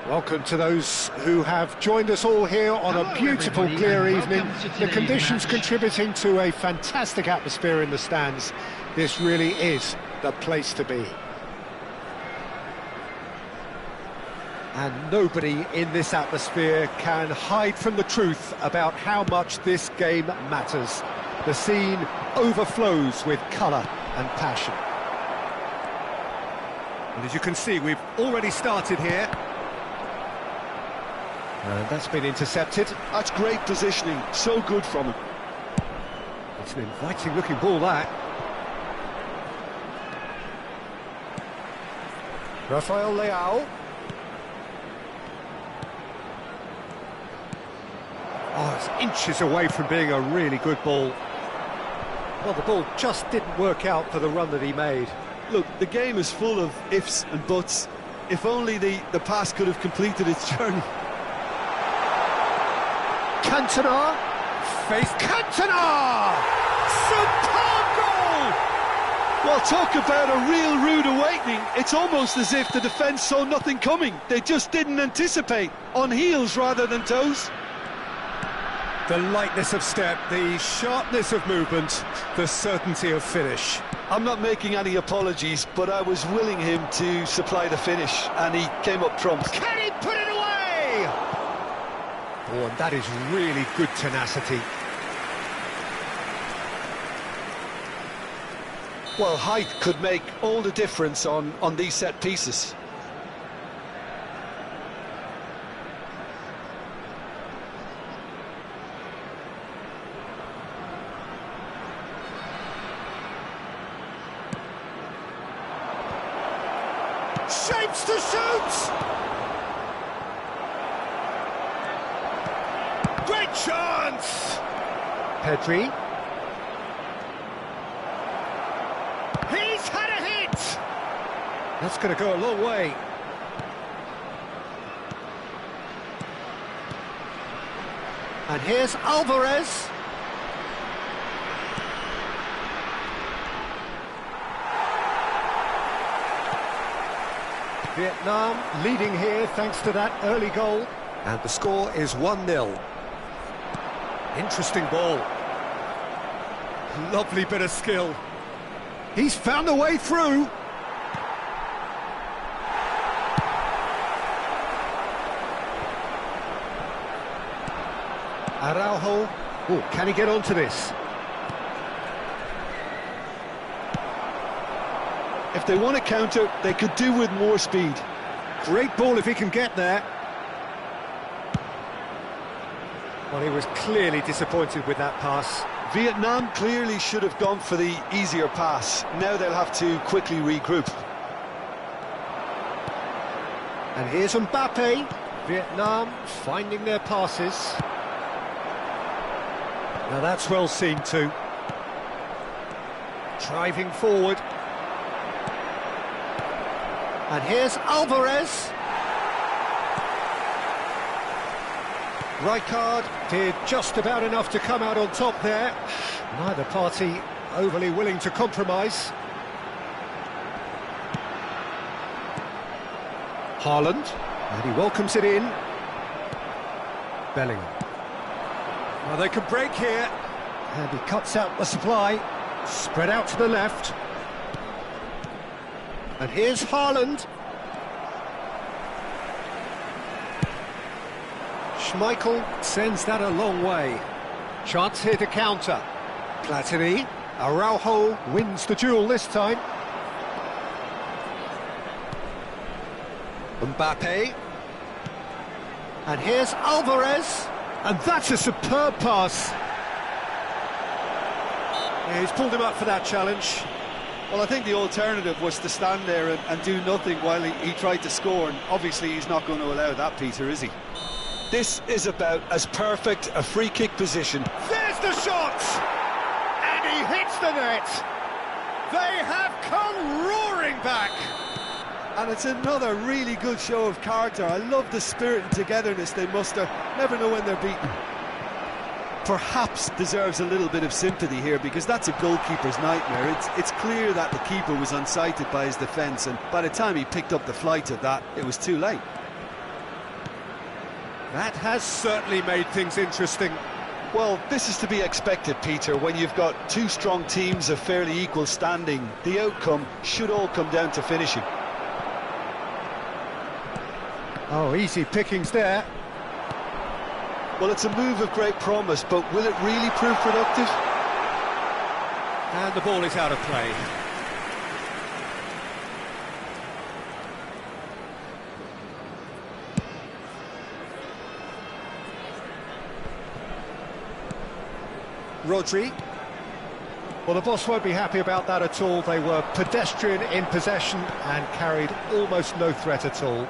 Welcome to those who have joined us all here on a beautiful, clear evening. The conditions contributing to a fantastic atmosphere in the stands. This really is the place to be. And nobody in this atmosphere can hide from the truth about how much this game matters. The scene overflows with colour and passion. And as you can see, we've already started here. And that's been intercepted. That's great positioning, so good from him. It's an inviting looking ball, that. Rafael Leao. Oh, it's inches away from being a really good ball. Well, the ball just didn't work out for the run that he made. Look, the game is full of ifs and buts. If only the pass could have completed its journey. Cantona, Cantona! Superb goal! Well, talk about a real rude awakening. It's almost as if the defence saw nothing coming. They just didn't anticipate, on heels rather than toes. The lightness of step, the sharpness of movement, the certainty of finish. I'm not making any apologies, but I was willing him to supply the finish, and he came up trumps. Can he put it away? Oh, and that is really good tenacity. Well, height could make all the difference on these set pieces. Shapes to shoot! Great chance! Pedri. He's had a hit! That's going to go a long way. And here's Alvarez. Vietnam leading here thanks to that early goal. And the score is 1-0. Interesting ball. Lovely bit of skill. He's found a way through. Araujo. Oh, can he get onto this? If they want to counter, they could do with more speed. Great ball if he can get there. Well, he was clearly disappointed with that pass. Vietnam clearly should have gone for the easier pass. Now they'll have to quickly regroup. And here's Mbappe. Vietnam finding their passes. Now that's well seen too. Driving forward. And here's Alvarez. Rijkaard did just about enough to come out on top there. Neither party overly willing to compromise. Haaland, and he welcomes it in. Bellingham. Well, they can break here. And he cuts out the supply. Spread out to the left. And here's Haaland. Schmeichel sends that a long way. Chance here to counter. Platini. Araujo wins the duel this time. Mbappe. And here's Alvarez. And that's a superb pass. Yeah, he's pulled him up for that challenge. Well, I think the alternative was to stand there and do nothing while he tried to score, and obviously he's not going to allow that, Peter, is he? This is about as perfect a free kick position. There's the shot! And he hits the net! They have come roaring back! And it's another really good show of character. I love the spirit and togetherness they muster. Never know when they're beaten. Perhaps deserves a little bit of sympathy here, because that's a goalkeeper's nightmare. It's clear that the keeper was unsighted by his defence, and by the time he picked up the flight of that, it was too late. That has certainly made things interesting. Well, this is to be expected, Peter. When you've got two strong teams of fairly equal standing, the outcome should all come down to finishing. Oh, easy pickings there. Well, it's a move of great promise, but will it really prove productive? And the ball is out of play. Rodri. Well, the boss won't be happy about that at all. They were pedestrian in possession and carried almost no threat at all.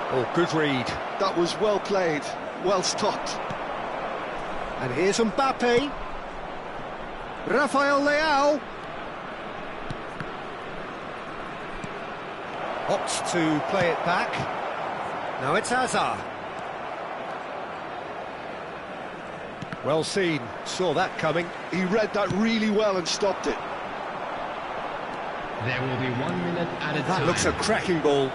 Oh, good read. That was well played, well stopped. And here's Mbappe. Rafael Leao. Opts to play it back. Now it's Hazard. Well seen, saw that coming. He read that really well and stopped it. There will be 1 minute at a time. That looks a cracking ball.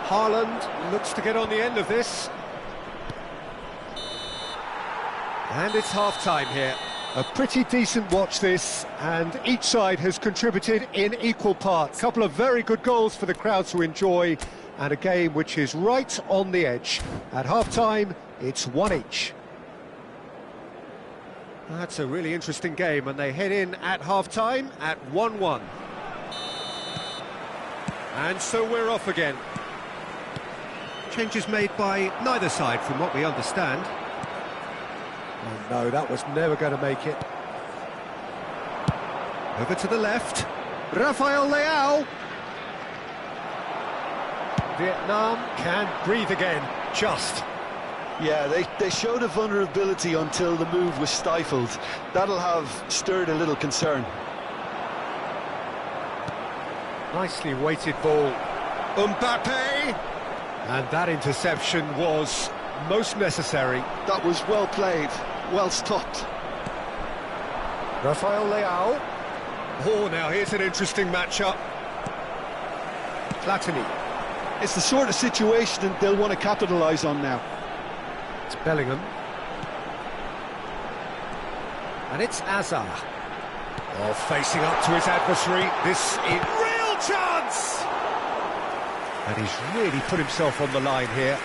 Haaland looks to get on the end of this. And it's half-time here. A pretty decent watch this, and each side has contributed in equal parts. A couple of very good goals for the crowd to enjoy, and a game which is right on the edge. At half-time, it's 1 each. That's a really interesting game, and they head in at half-time at 1-1. And so we're off again. Changes made by neither side, from what we understand. Oh no, that was never going to make it. Over to the left. Rafael Leao. Vietnam can breathe again, just. Yeah, they showed a vulnerability until the move was stifled. That'll have stirred a little concern. Nicely weighted ball. Mbappe! And that interception was most necessary. That was well played, well stopped. Rafael Leao. Oh, now here's an interesting matchup. Platini. It's the sort of situation that they'll want to capitalise on now. It's Bellingham. And it's Hazard. Oh, facing up to his adversary. This is real chance! And he's really put himself on the line here.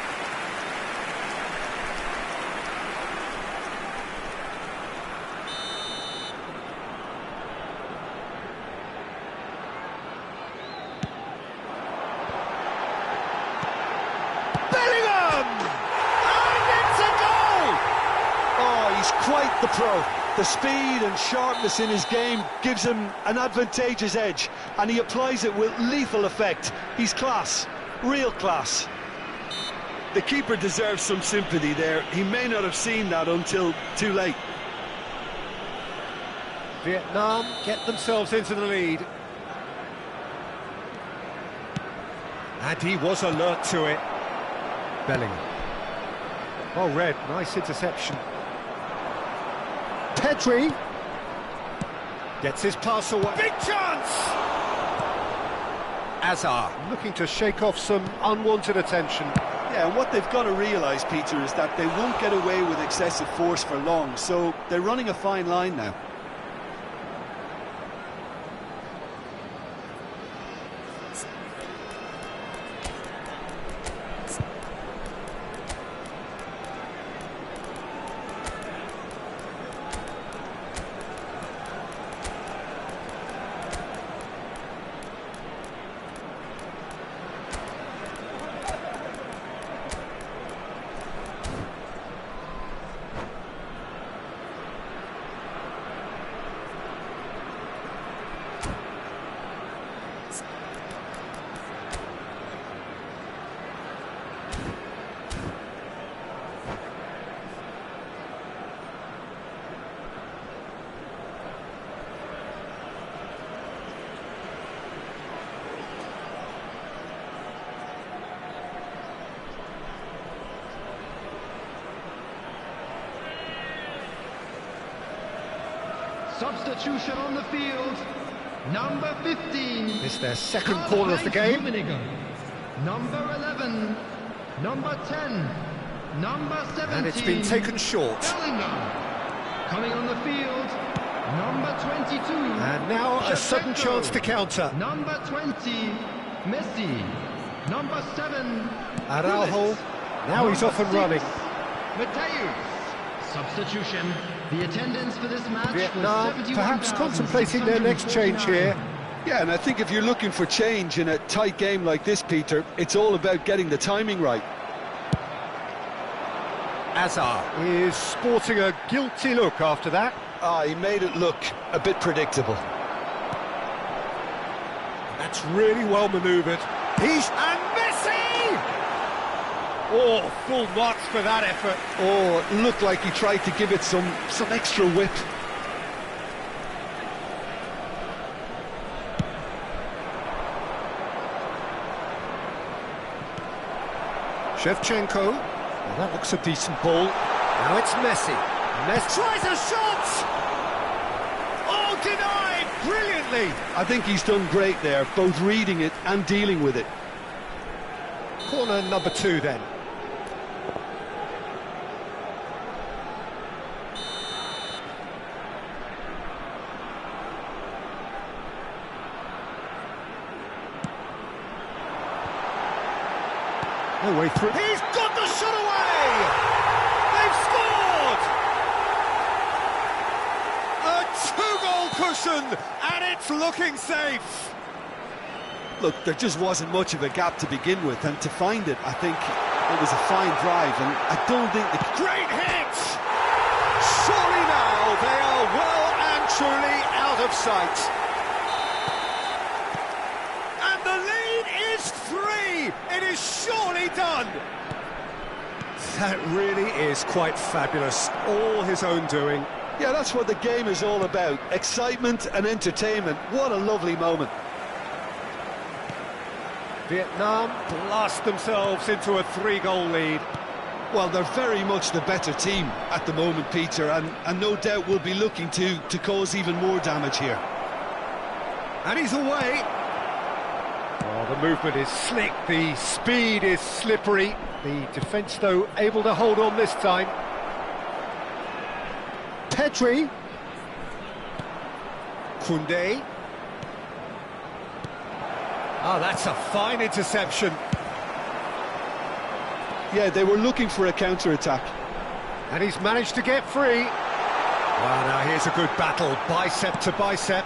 Bellingham! And it's a goal! Oh, he's quite the pro. The speed and sharpness in his game gives him an advantageous edge, and he applies it with lethal effect. He's class, real class. The keeper deserves some sympathy there. He may not have seen that until too late. Vietnam get themselves into the lead. And he was alert to it. Bellingham. Well read, nice interception. Pedri gets his pass away. Big chance! Hazard looking to shake off some unwanted attention. Yeah, and what they've got to realise, Peter, is that they won't get away with excessive force for long, so they're running a fine line now. Substitution on the field. Number 15. It's their second corner of the game. Number 11. Number 10. Number 17. And it's been taken short. Bellingham. Coming on the field. Number 22. And now a sudden chance to counter. Number 20. Messi. Number 7. Araujo. Now he's off and running. Mateus. Substitution. The attendance for this match Vietnam was perhaps contemplating their next change here. Yeah, and I think if you're looking for change in a tight game like this, Peter, it's all about getting the timing right. Azar is sporting a guilty look after that. He made it look a bit predictable. That's really well manoeuvred. And Messi! Oh, full marks for that effort. Oh, it looked like he tried to give it some extra whip. Shevchenko. Well, that looks a decent ball. Now it's Messi. Messi tries a shot! Oh, denied! Brilliantly! I think he's done great there, both reading it and dealing with it. Corner number 2 then. No way through. He's got the shot away! They've scored! A 2-goal cushion, and it's looking safe. Look, there just wasn't much of a gap to begin with, and to find it, I think it was a fine drive, and I don't think the... Great hit! Surely now they are well and truly out of sight. And the lead is 3! It is surely done! That really is quite fabulous. All his own doing. Yeah, that's what the game is all about. Excitement and entertainment. What a lovely moment. Vietnam blast themselves into a 3-goal lead. Well, they're very much the better team at the moment, Peter, and no doubt will be looking to cause even more damage here. And he's away. Oh, the movement is slick, the speed is slippery. The defence, though, able to hold on this time. Pedri. Koundé. Oh, that's a fine interception. Yeah, they were looking for a counter-attack. And he's managed to get free. Well, now here's a good battle, bicep to bicep.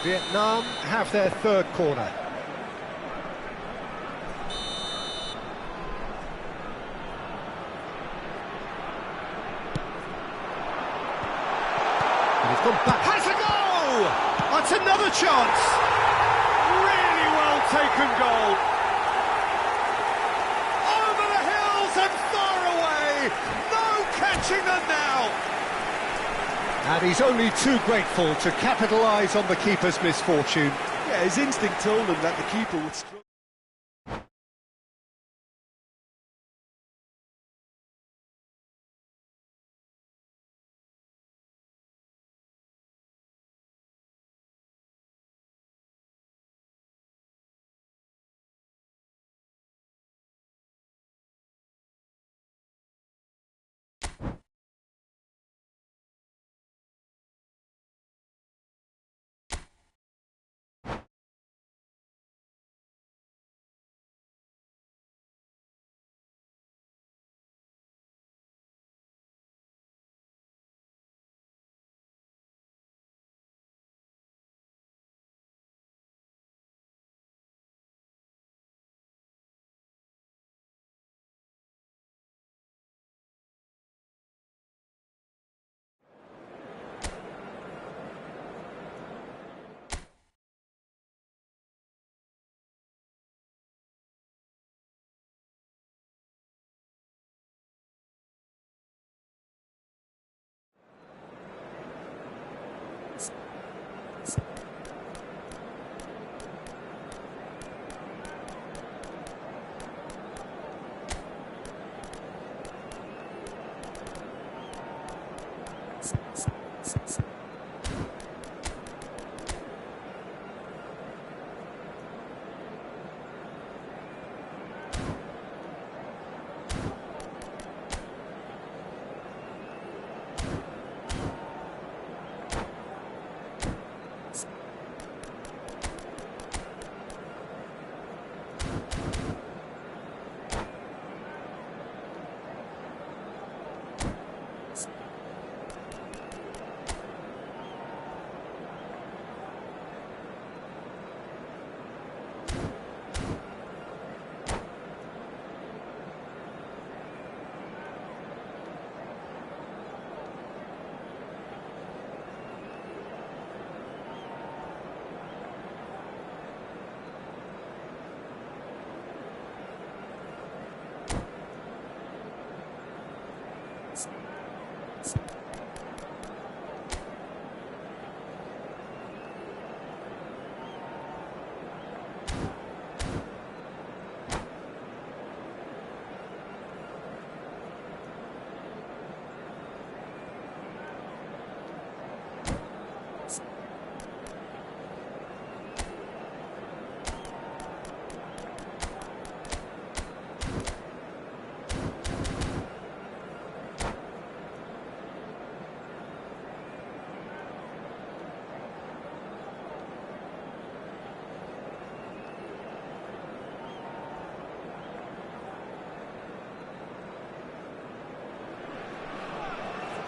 Vietnam have their 3rd corner. And he's gone back. Has a goal! That's another chance. Really well taken goal. Over the hills and far away. No catching them now. And he's only too grateful to capitalise on the keeper's misfortune. Yeah, his instinct told him that the keeper would struggle.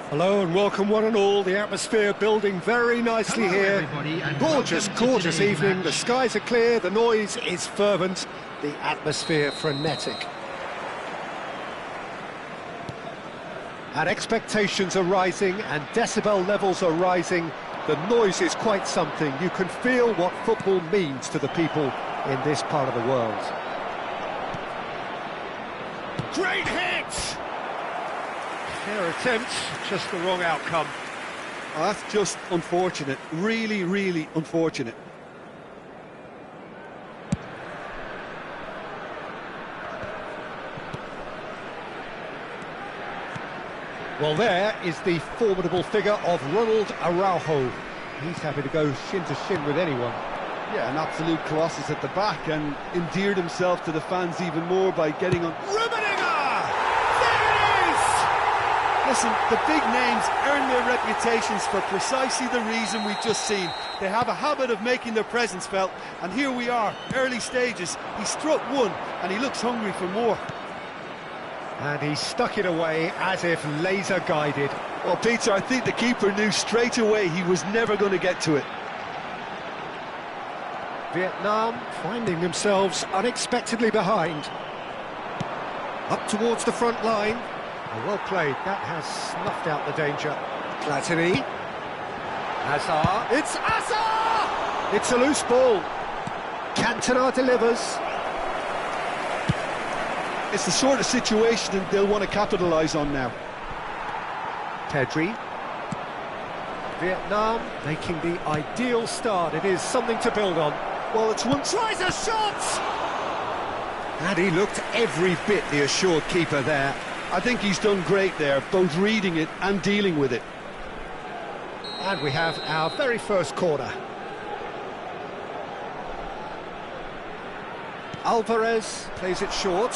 Hello and welcome one and all. The atmosphere building very nicely Hello, here. everybody, and Gorgeous, welcome to gorgeous today's evening. match. The skies are clear, the noise is fervent, the atmosphere frenetic. And expectations are rising and decibel levels are rising. The noise is quite something. You can feel what football means to the people in this part of the world. Great hit! Fair attempt, just the wrong outcome. Oh, that's just unfortunate. Really, really unfortunate. Well, there is the formidable figure of Ronald Araujo. He's happy to go shin to shin with anyone. Yeah, an absolute colossus at the back, and endeared himself to the fans even more by getting on. Rummenigge! There it is! Listen, the big names earn their reputations for precisely the reason we've just seen. They have a habit of making their presence felt, and here we are, early stages. He struck one, and he looks hungry for more. And he stuck it away as if laser guided. Well, Peter, I think the keeper knew straight away he was never going to get to it. Vietnam finding themselves unexpectedly behind. Up towards the front line. Oh, well played, that has snuffed out the danger. Platini. Hazard. It's Hazard! It's a loose ball. Cantona delivers. It's the sort of situation they'll want to capitalise on now. Pedri. Vietnam making the ideal start. It is something to build on. Well, it's one... Tries a shot! And he looked every bit the assured keeper there. I think he's done great there, both reading it and dealing with it. And we have our very first corner. Alvarez plays it short.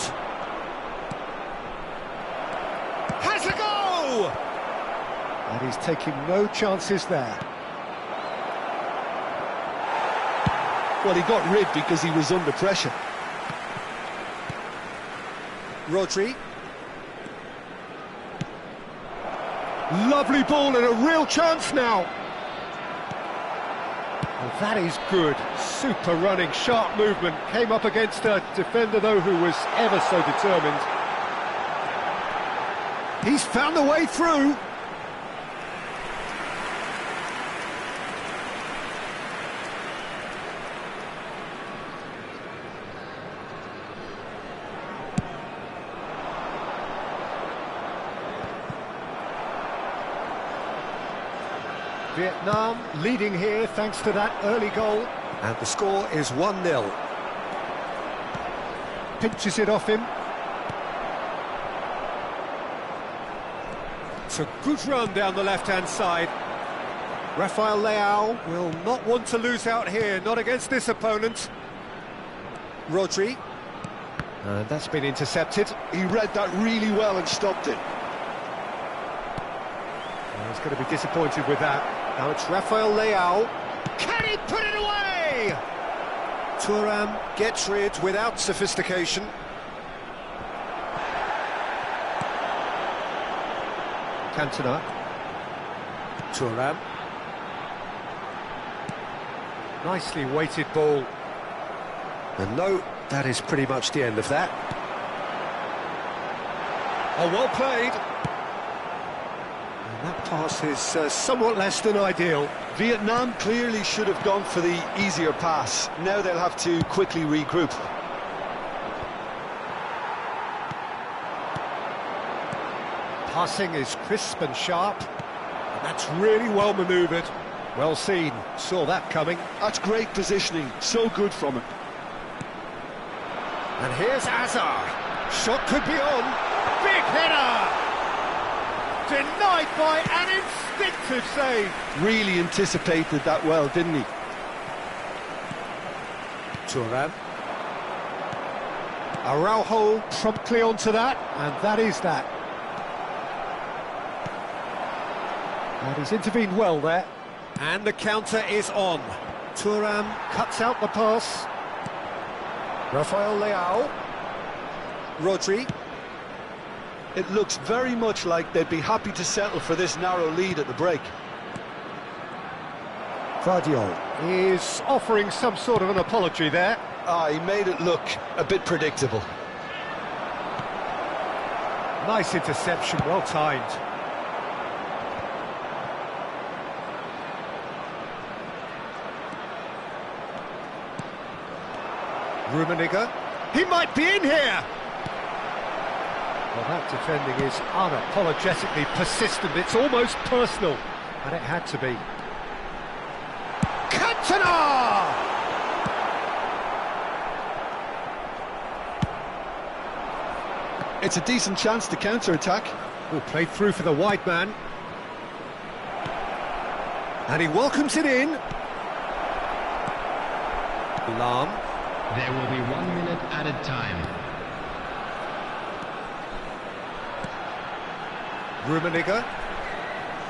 Has a go! And he's taking no chances there. Well, he got rid because he was under pressure. Rodri. Lovely ball and a real chance now. Well, that is good. Super running, sharp movement. Came up against a defender, though, who was ever so determined. He's found a way through. Vietnam leading here thanks to that early goal. And the score is 1-0. Pinches it off him. It's a good run down the left-hand side. Rafael Leao will not want to lose out here, not against this opponent. Rodri. And that's been intercepted. He read that really well and stopped it. He's going to be disappointed with that. Now it's Rafael Leao. Can he put it away? Thuram gets rid without sophistication. Cantona. Thuram. Nicely weighted ball. And no, that is pretty much the end of that. Oh, well played. And that pass is somewhat less than ideal. Vietnam clearly should have gone for the easier pass. Now they'll have to quickly regroup. Passing is crisp and sharp, and that's really well manoeuvred. Well seen, saw that coming. That's great positioning, so good from him. And here's Hazard. Shot could be on. Big header! Denied by an instinctive save. Really anticipated that well, didn't he? Thuram. Araujo promptly onto that, and that is that. And he's intervened well there. And the counter is on. Thuram cuts out the pass. Rafael Leao. Rodri. It looks very much like they'd be happy to settle for this narrow lead at the break. Vardiol is offering some sort of an apology there. He made it look a bit predictable. Nice interception, well timed. Rummenigge, he might be in here! Well, that defending is unapologetically persistent, it's almost personal, and it had to be. Cantona! It's a decent chance to counter-attack. Played through for the wide man. And he welcomes it in. Lahm. There will be 1 minute added time. Rummenigge.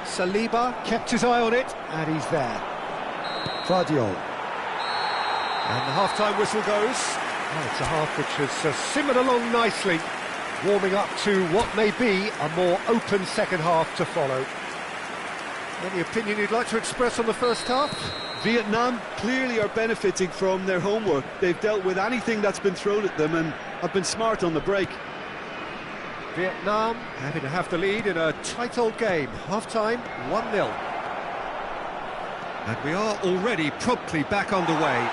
Saliba kept his eye on it, and he's there. Vardiol. And the half-time whistle goes. Oh, it's a half which has simmered along nicely, warming up to what may be a more open second half to follow. Any opinion you'd like to express on the first half? Vietnam clearly are benefiting from their homework. They've dealt with anything that's been thrown at them and have been smart on the break. Vietnam happy to have the lead in a tight old game. Half-time, 1-0. And we are already promptly back underway.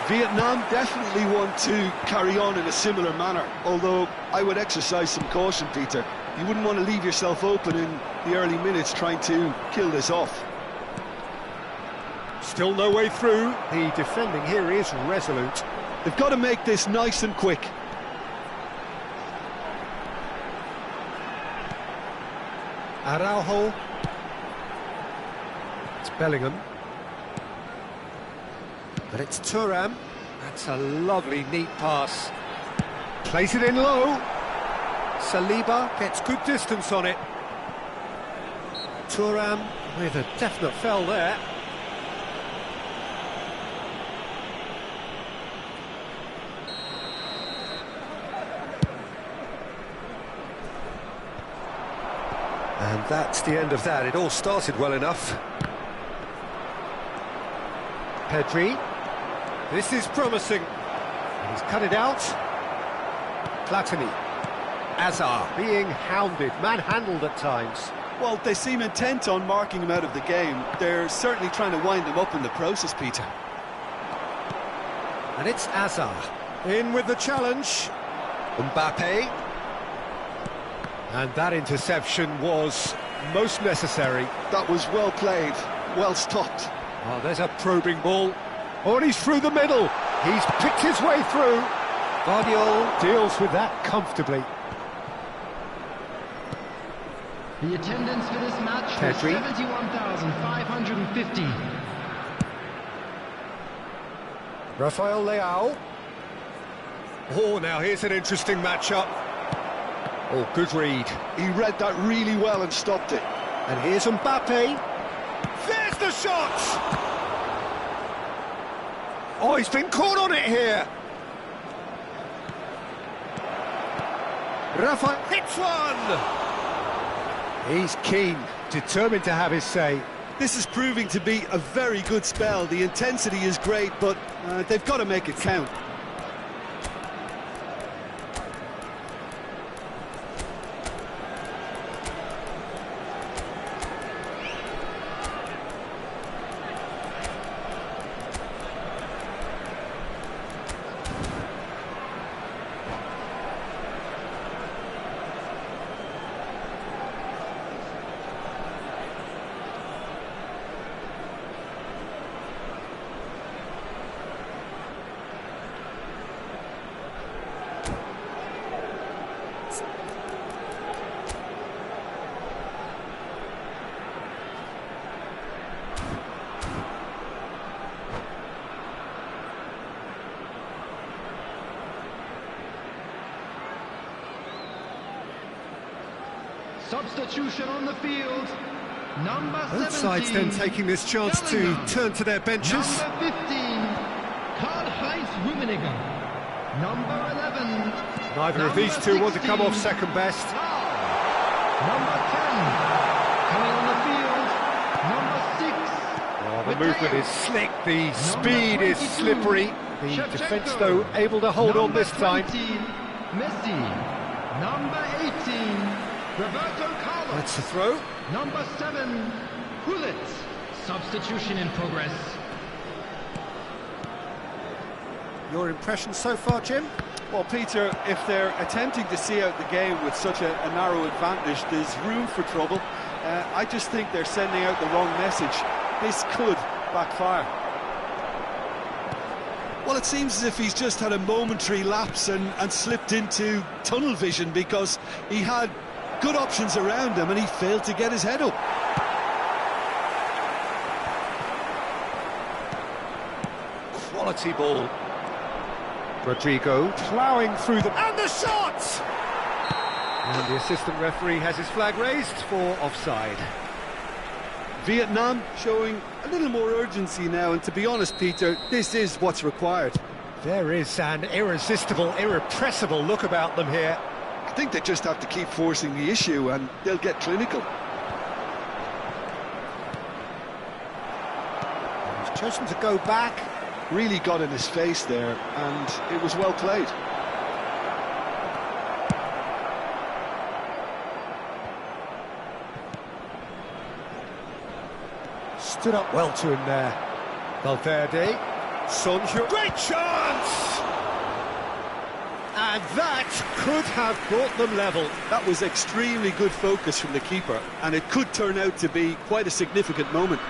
Vietnam definitely want to carry on in a similar manner, although I would exercise some caution, Peter. You wouldn't want to leave yourself open in the early minutes trying to kill this off. Still no way through. The defending here is resolute. They've got to make this nice and quick. Araujo. It's Bellingham. But it's Thuram. That's a lovely, neat pass. Plays it in low. Saliba gets good distance on it. Thuram with a definite foul there. And that's the end of that. It all started well enough. Pedri. This is promising. And he's cut it out. Platini. Azar being hounded, manhandled at times. Well, they seem intent on marking him out of the game. They're certainly trying to wind him up in the process, Peter. And it's Azar. In with the challenge. Mbappe. And that interception was most necessary. That was well played, well stopped. Oh, there's a probing ball. Oh, and he's through the middle. He's picked his way through. Vardiol deals with that comfortably. The attendance for this match is Pedri. 71,550. Rafael Leao. Oh, now here's an interesting matchup. Oh, good read. He read that really well and stopped it. And here's Mbappe. There's the shot! Oh, he's been caught on it here. Rafa hits one! He's keen, determined to have his say. This is proving to be a very good spell. The intensity is great, but they've got to make it count. Substitution on the field. Number 17. Both sides then taking this chance to turn to their benches. Number 15, Karl-Heinz Rummenigge. Number 11. Neither of these two want to come off second best. Number 10. Coming on the field. Number 6. Oh, the movement is slick, the speed is slippery. The defence, though, able to hold on this time. Messi. Number 18. Roberto Carlos. That's the throw. Number 7. Hullet. Substitution in progress. Your impression so far, Jim? Well, Peter, if they're attempting to see out the game with such a narrow advantage, there's room for trouble. I just think they're sending out the wrong message. This could backfire. Well, it seems as if he's just had a momentary lapse and slipped into tunnel vision, because he had good options around him and he failed to get his head up. Quality ball. Rodrigo ploughing through the... And the shot! And the assistant referee has his flag raised for offside. Vietnam showing a little more urgency now, and to be honest, Peter, this is what's required. There is an irresistible, irrepressible look about them here. I think they just have to keep forcing the issue and they'll get clinical. He's chosen to go back. Really got in his face there, and it was well played. Stood up well to him there. Valverde. Sancho. Great chance! And that could have brought them level. That was extremely good focus from the keeper, and it could turn out to be quite a significant moment.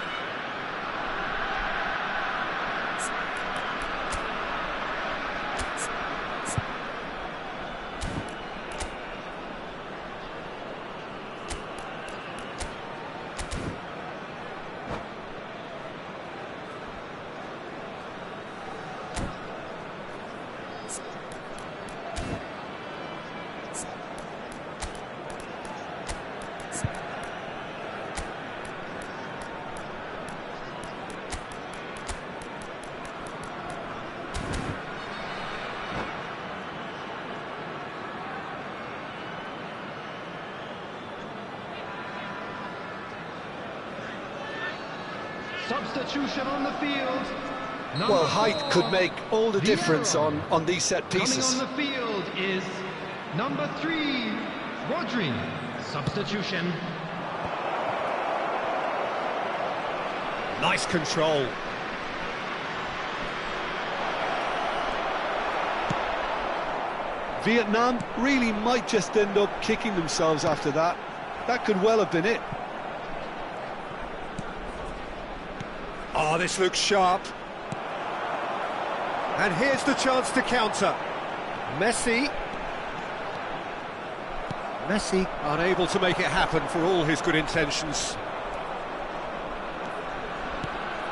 Substitution on the field. Well, height could make all the difference on these set pieces. Coming on the field is number 3, Rodri. Substitution. Nice control. Vietnam really might just end up kicking themselves after that. That could well have been it. Oh, this looks sharp. And here's the chance to counter. Messi. Messi unable to make it happen for all his good intentions.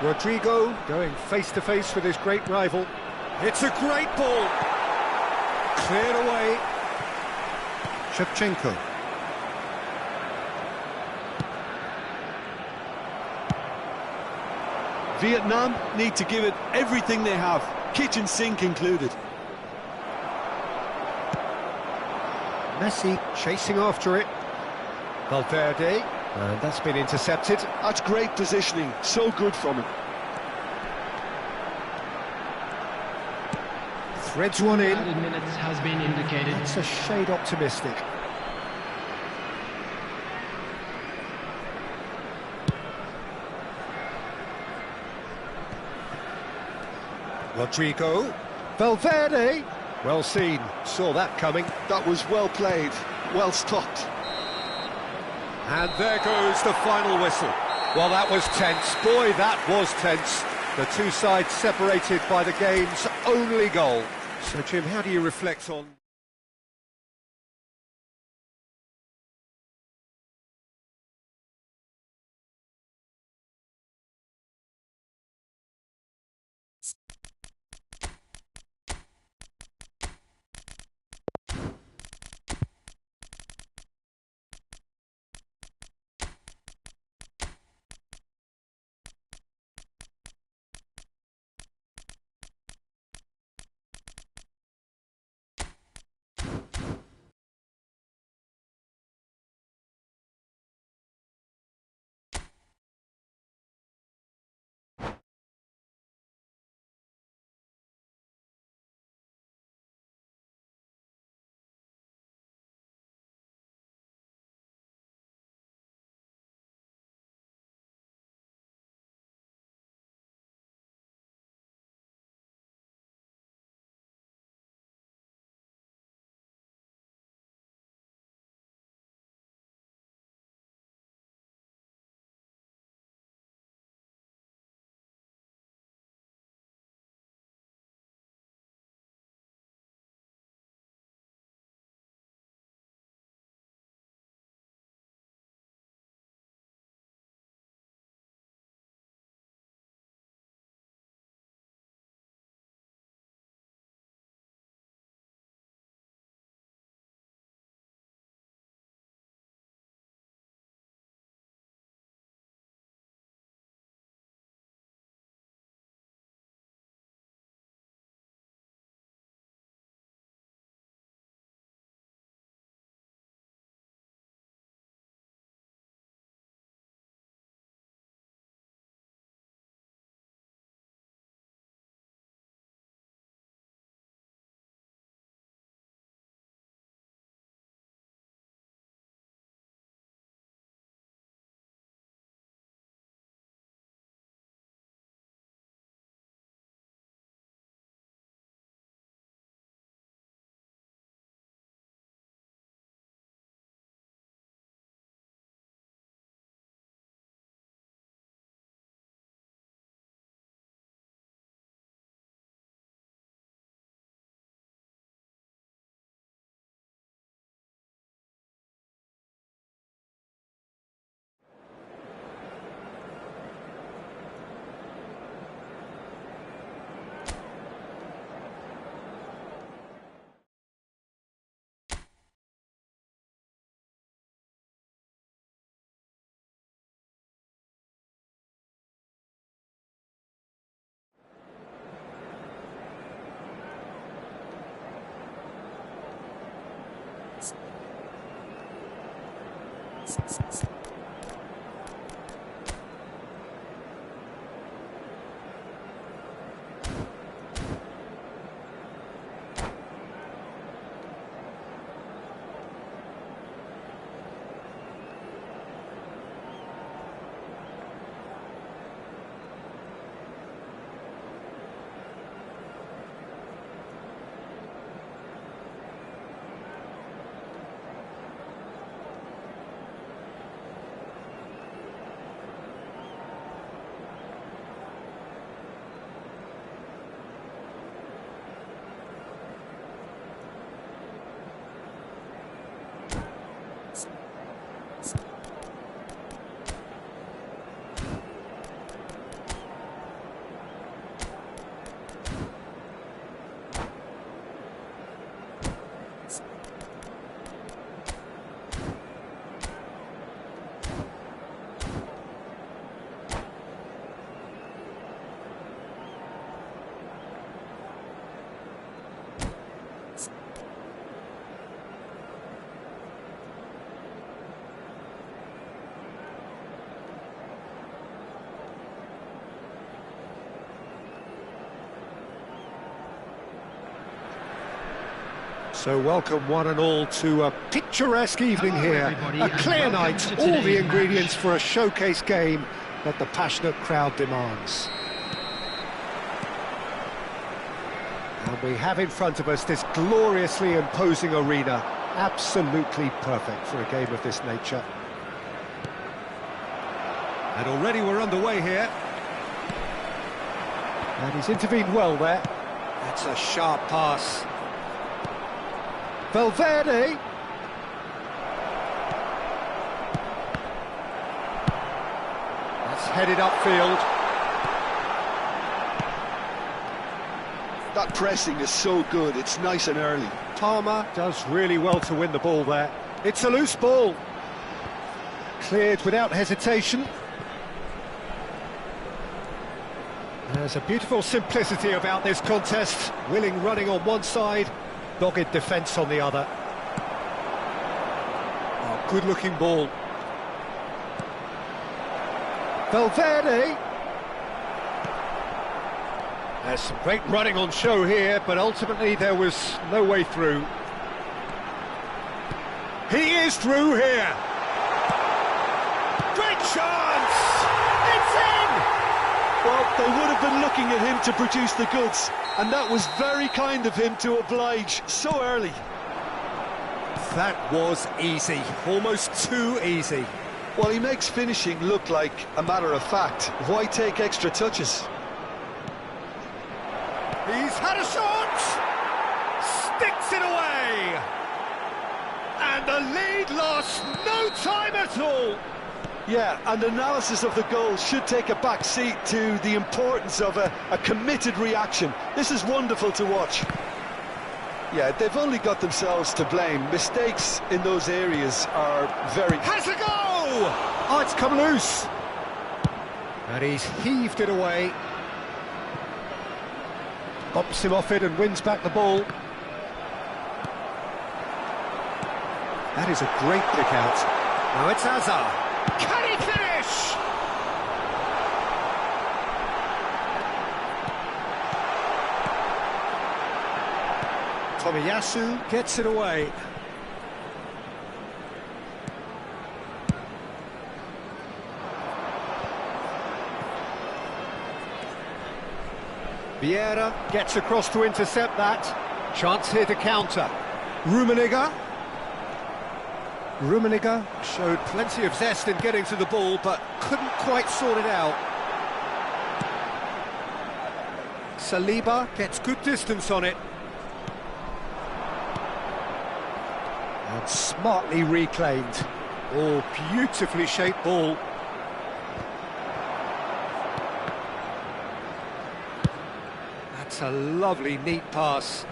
Rodrigo going face-to-face with his great rival. It's a great ball. Cleared away. Shevchenko. Vietnam need to give it everything they have, kitchen sink included. Messi chasing after it. Valverde, and that's been intercepted. That's great positioning, so good from him. Threads one in. Added minutes has been indicated. It's a shade optimistic. Rodrigo. Valverde. Well seen. Saw that coming. That was well played, well stopped. And there goes the final whistle. Well, that was tense. Boy, that was tense. The two sides separated by the game's only goal. So, Jim, how do you reflect on... So welcome one and all to a picturesque evening here, a clear night, all the ingredients for a showcase game that the passionate crowd demands. And we have in front of us this gloriously imposing arena, absolutely perfect for a game of this nature. And already we're underway here. And he's intervened well there. That's a sharp pass. Valverde. That's headed upfield. That pressing is so good, it's nice and early. Palmer does really well to win the ball there. It's a loose ball. Cleared without hesitation. There's a beautiful simplicity about this contest. Willing running on one side, dogged defence on the other. Oh, good-looking ball. Valverde. There's some great running on show here, but ultimately there was no way through. He is through here. Great chance! It's in! Well, they would have been looking at him to produce the goods, and that was very kind of him to oblige so early. That was easy, almost too easy. Well, he makes finishing look like a matter of fact. Why take extra touches? He's had a shot! Sticks it away! And the lead lost no time at all! Yeah, and analysis of the goal should take a back seat to the importance of a committed reaction. This is wonderful to watch. Yeah, they've only got themselves to blame. Mistakes in those areas are very... Has a go! Oh, it's come loose. And he's heaved it away. Bops him off it and wins back the ball. That is a great pick out. Now it's Hazard. Can he finish? Tomiyasu gets it away. Vieira gets across to intercept that. Chance here to counter. Rummenigge showed plenty of zest in getting to the ball, but couldn't quite sort it out. Saliba gets good distance on it. And smartly reclaimed. Oh, beautifully shaped ball. That's a lovely, neat pass.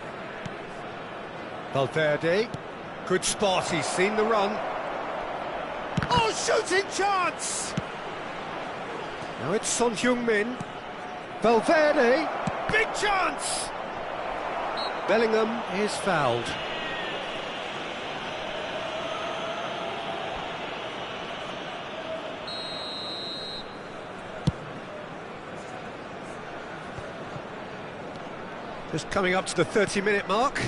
Valverde. Good spot, he's seen the run. Oh, shooting chance! Now it's Son Heung-min. Valverde, big chance! Bellingham is fouled. Just coming up to the 30-minute mark.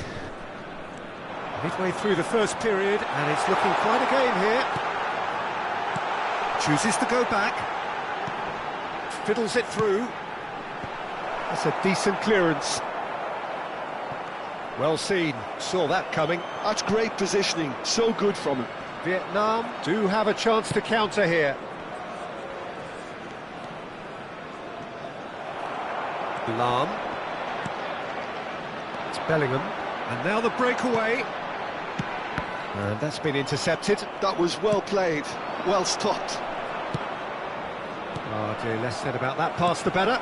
Midway through the first period, and it's looking quite a game here. Chooses to go back. Fiddles it through. That's a decent clearance. Well seen, saw that coming. That's great positioning, so good from him. Vietnam do have a chance to counter here. Lam. It's Bellingham. And now the breakaway. And that's been intercepted. That was well played, well stopped. Oh dear, less said about that pass the better.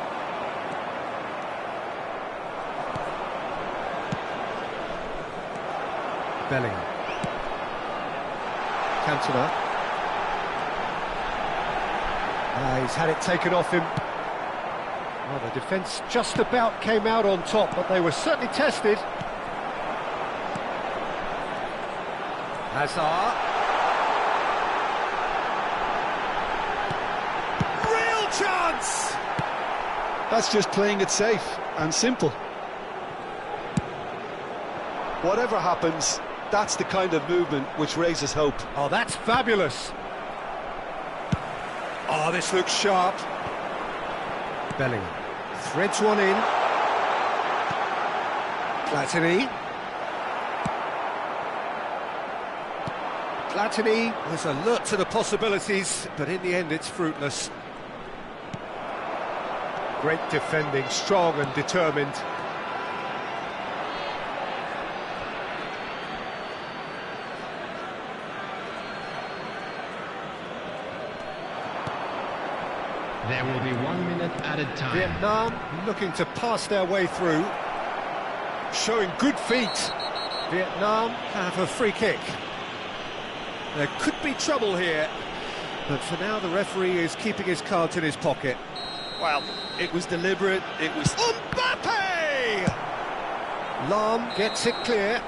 Bellingham. Cantona. He's had it taken off him. Well, the defence just about came out on top, but they were certainly tested. Hazard. Real chance! That's just playing it safe and simple. Whatever happens, that's the kind of movement which raises hope. Oh, that's fabulous. Oh, this looks sharp. Bellingham threads one in. Platini. Platini was alert to the possibilities, but in the end it's fruitless. Great defending, strong and determined. There will be 1 minute added time. Vietnam looking to pass their way through. Showing good feet. Vietnam have a free kick. There could be trouble here, but for now the referee is keeping his cards in his pocket. Well, it was deliberate, it was... Mbappe! Lam gets it clear.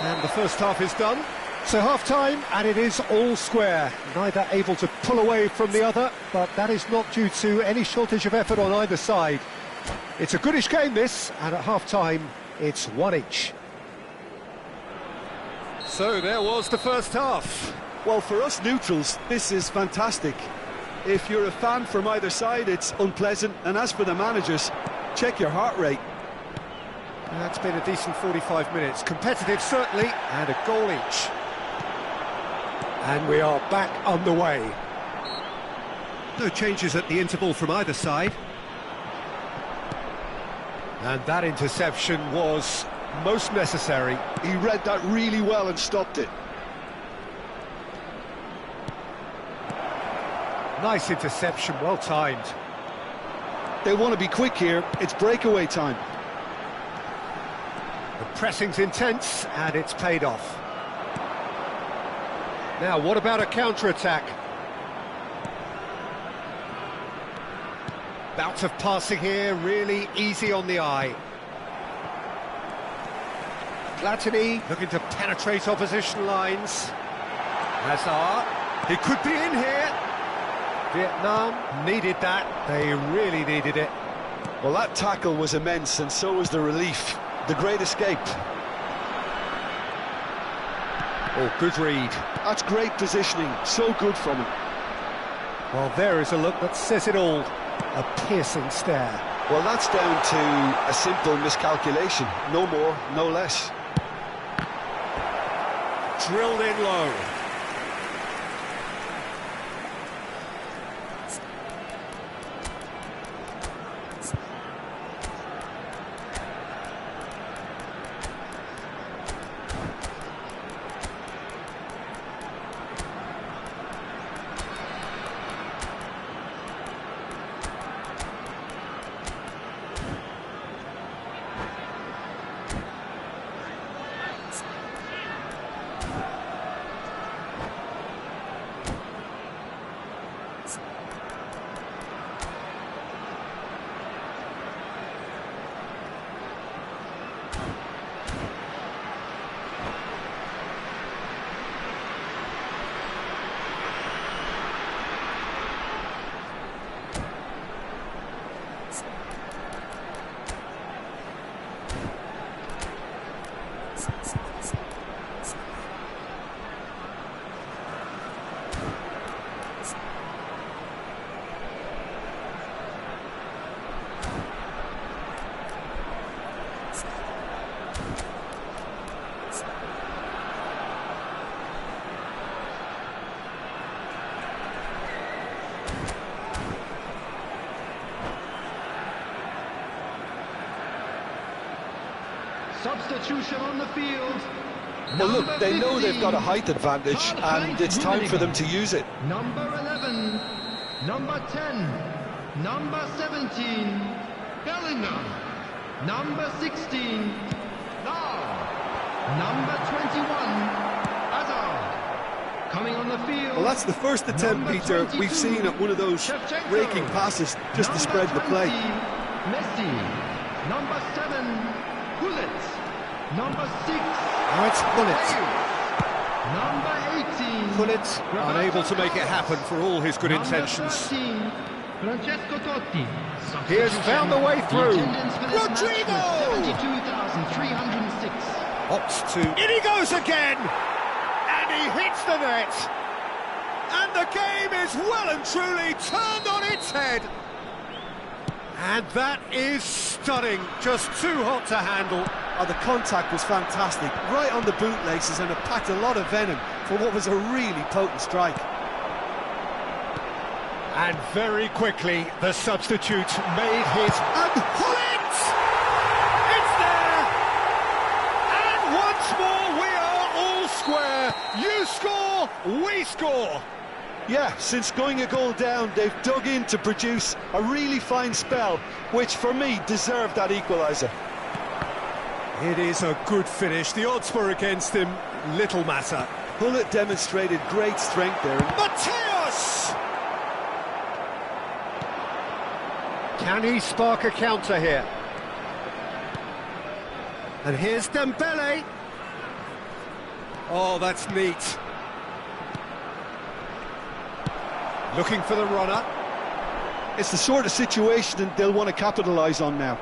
And the first half is done. So half-time, and it is all square. Neither able to pull away from the other, but that is not due to any shortage of effort on either side. It's a goodish game, this, and at half-time, it's one each. So there was the first half. Well, for us neutrals, this is fantastic. If you're a fan from either side, it's unpleasant, and as for the managers, check your heart rate. That's been a decent 45 minutes. Competitive, certainly, and a goal each. And we are back underway. No changes at the interval from either side. And that interception was most necessary. He read that really well and stopped it. Nice interception, well timed. They want to be quick here, it's breakaway time. The pressing's intense, and it's paid off. Now, what about a counter-attack? Bout of passing here, really easy on the eye. Platini looking to penetrate opposition lines. Hazard, he could be in here. Vietnam needed that, they really needed it. Well, that tackle was immense, and so was the relief. The great escape. Oh, good read. That's great positioning, so good from him. Well, there is a look that says it all. A piercing stare. Well, that's down to a simple miscalculation. No more, no less. Drilled in low. Substitution on the field. Well, look, Number they know they've 15, got a height advantage, and it's time for them to use it. Number 11, number 10, number 17, Bellingham, number 16, now, number 21, Hazard, coming on the field. Well, that's the first attempt, number Peter, 22, we've seen at one of those Shevchenko. raking passes just to spread the play. Messi, number 7, Gullit, number 6, Now it's Gullit. number 18, Gullit unable to make it happen for all his good number intentions. 13, Francesco Totti. He has found the way through. The attendance for this match Rodrigo! was 72,306. Opts to... In he goes again! And he hits the net! And the game is well and truly turned on its head! And that is stunning, just too hot to handle. Oh, the contact was fantastic, right on the bootlaces, and it packed a lot of venom for what was a really potent strike. And very quickly, the substitute made his... And pull it! It's there! And once more, we are all square. You score, we score. Yeah, since going a goal down, they've dug in to produce a really fine spell, which for me deserved that equaliser. It is a good finish. The odds were against him, little matter. Hullet demonstrated great strength there. Mateus! Can he spark a counter here? And here's Dembele. Oh, that's neat. Looking for the runner. It's the sort of situation they'll want to capitalise on now.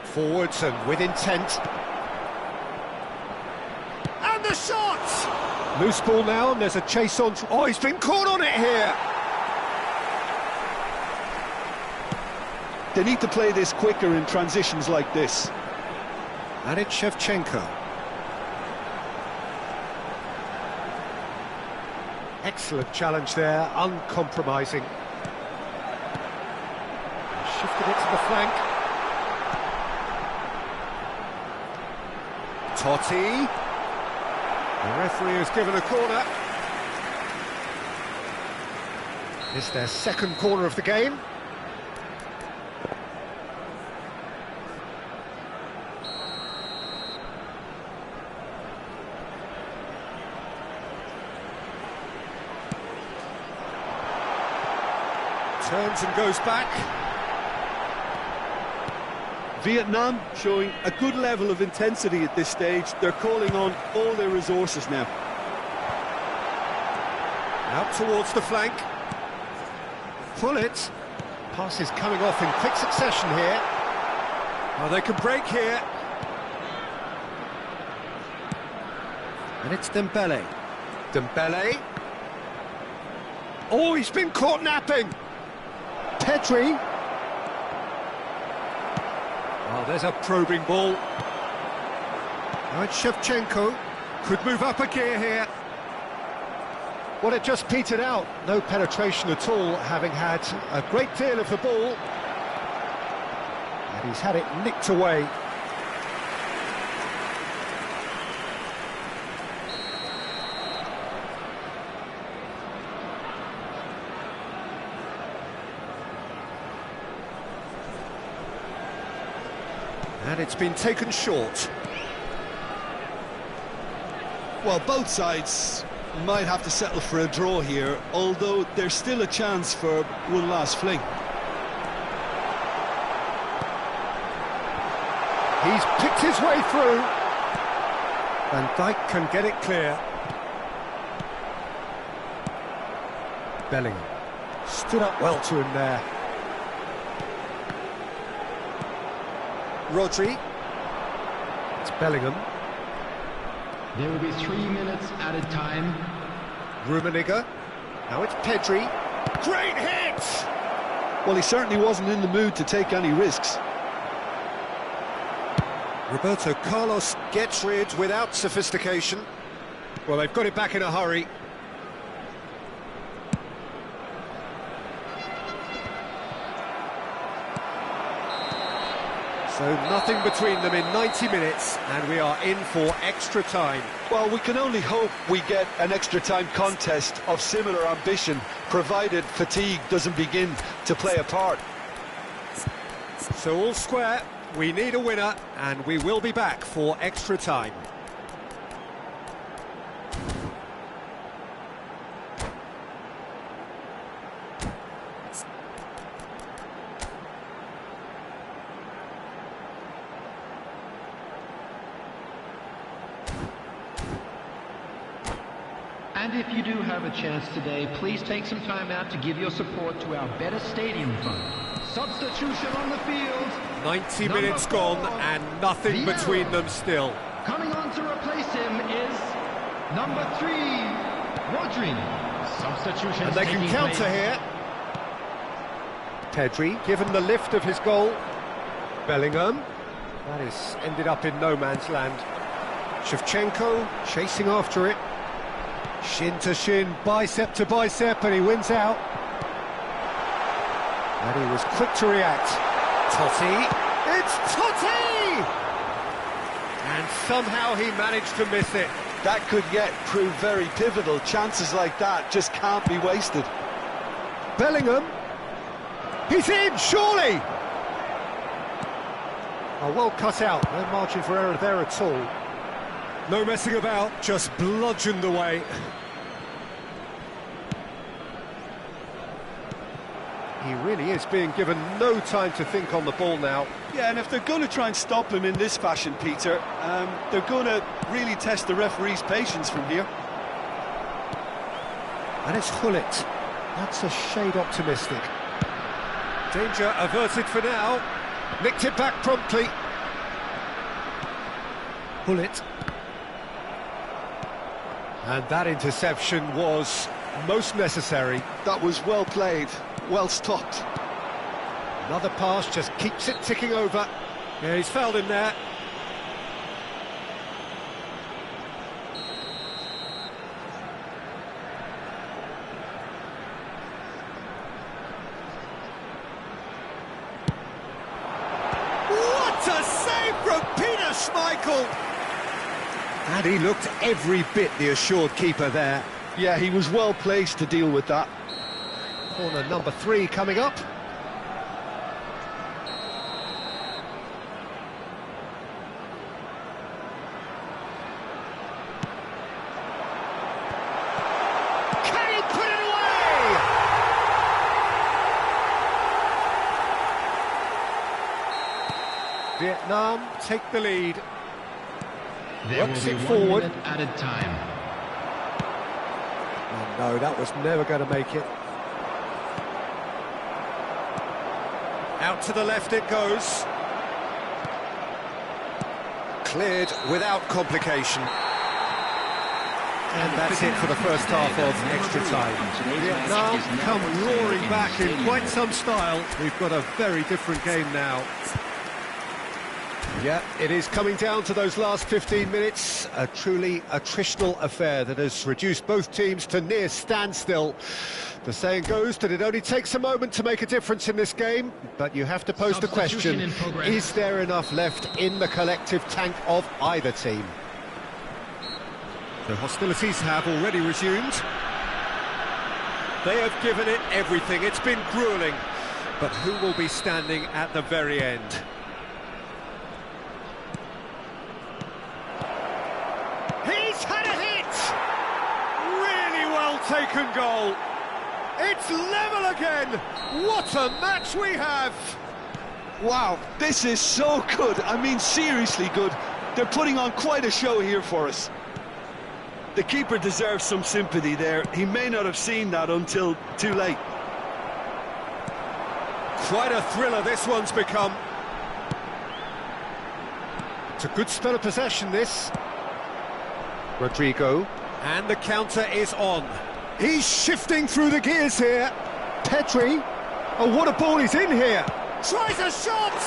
Forwards and with intent. And the shot! Loose ball now, and there's a chase on. Oh, he's been caught on it here. They need to play this quicker in transitions like this. And it's Shevchenko. Excellent challenge there, uncompromising. Shifted it to the flank. Totti. The referee has given a corner. It's their second corner of the game. Turns and goes back. Vietnam showing a good level of intensity at this stage. They're calling on all their resources now. Out towards the flank. Pull it. Pass is coming off in quick succession here. Oh, they can break here. And it's Dembele. Dembele. Oh, he's been caught napping. Pedri. Oh, there's a probing ball. Now it's Shevchenko. Could move up a gear here. Well, it just petered out. No penetration at all, having had a great deal of the ball. And he's had it nicked away. And it's been taken short. Well, both sides might have to settle for a draw here, although there's still a chance for one last fling. He's picked his way through. Van Dijk can get it clear. Bellingham stood up well to him there. Rodri. It's Bellingham. There will be 3 minutes added time. Rummenigge. Now it's Pedri. Great hit! Well, he certainly wasn't in the mood to take any risks. Roberto Carlos gets rid without sophistication. Well, they've got it back in a hurry. So nothing between them in 90 minutes, and we are in for extra time. Well, we can only hope we get an extra time contest of similar ambition, provided fatigue doesn't begin to play a part. So all square, we need a winner, and we will be back for extra time. And if you do have a chance today, please take some time out to give your support to our Better Stadium Fund. Substitution on the field. 90 minutes gone and nothing between them still. Coming on to replace him is number 3, Rodri. Substitution. And they can counter here. Pedri, given the lift of his goal. Bellingham. That is ended up in no man's land. Shevchenko chasing after it. Shin to shin, bicep to bicep, and he wins out. And he was quick to react. Totti. It's Totti! And somehow he managed to miss it. That could yet prove very pivotal. Chances like that just can't be wasted. Bellingham. He's in, surely! Oh, well cut out. No margin for error there at all. No messing about, just bludgeoned away. He really is being given no time to think on the ball now. Yeah, and if they're going to try and stop him in this fashion, Peter, they're going to really test the referee's patience from here. And it's Hullet. That's a shade optimistic. Danger averted for now. Nicked it back promptly. Hullet. And that interception was most necessary. That was well played, well stopped. Another pass just keeps it ticking over. Yeah, he's fouled him there. What a save from Peter Schmeichel! And he looked every bit the assured keeper there. Yeah, he was well placed to deal with that. Corner number 3 coming up. Can he put it away? Vietnam take the lead. There Works will be it 1 forward. minute added time. Oh, no, that was never going to make it. Out to the left it goes. Cleared without complication. And that's it for the first half of extra time. Vietnam come roaring back in quite some style. We've got a very different game now. Yeah, it is coming down to those last 15 minutes. A truly attritional affair that has reduced both teams to near standstill. The saying goes that it only takes a moment to make a difference in this game, but you have to pose the question, is there enough left in the collective tank of either team? The hostilities have already resumed. They have given it everything. It's been gruelling. But who will be standing at the very end? He's had a hit! Really well taken goal. It's level again. What a match we have! Wow, this is so good. I mean, seriously good. They're putting on quite a show here for us. The keeper deserves some sympathy there. He may not have seen that until too late. Quite a thriller this one's become. It's a good spell of possession, this. Rodrigo. And the counter is on. He's shifting through the gears here. Pedri. Oh, what a ball he's in here. Tries a shot.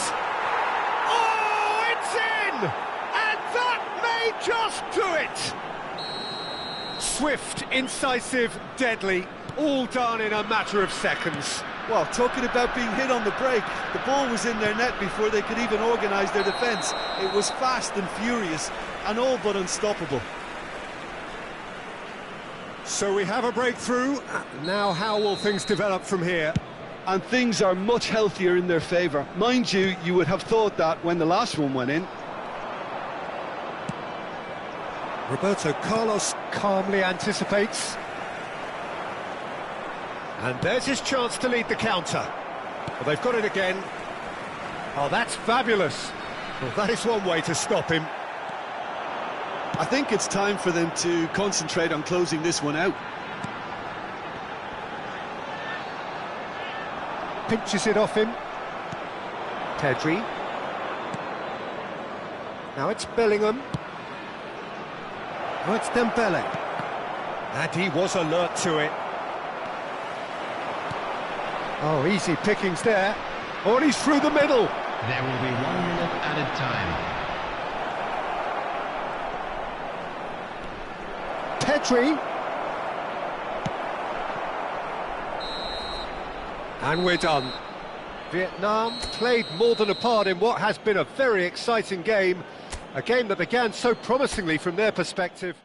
Oh, it's in! And that may just do it. Swift, incisive, deadly. All done in a matter of seconds. Well, talking about being hit on the break, the ball was in their net before they could even organise their defence. It was fast and furious and all but unstoppable. So we have a breakthrough. Now how will things develop from here? And things are much healthier in their favour. Mind you, you would have thought that when the last one went in. Roberto Carlos calmly anticipates. And there's his chance to lead the counter. Well, they've got it again. Oh, that's fabulous. Well, that is one way to stop him. I think it's time for them to concentrate on closing this one out. Pinches it off him. Pedri. Now it's Bellingham. Oh, it's Dembele. And he was alert to it. Oh, easy pickings there. Oh, and he's through the middle. There will be 1 minute added time. Pedri. And we're done. Vietnam played more than a part in what has been a very exciting game. A game that began so promisingly from their perspective.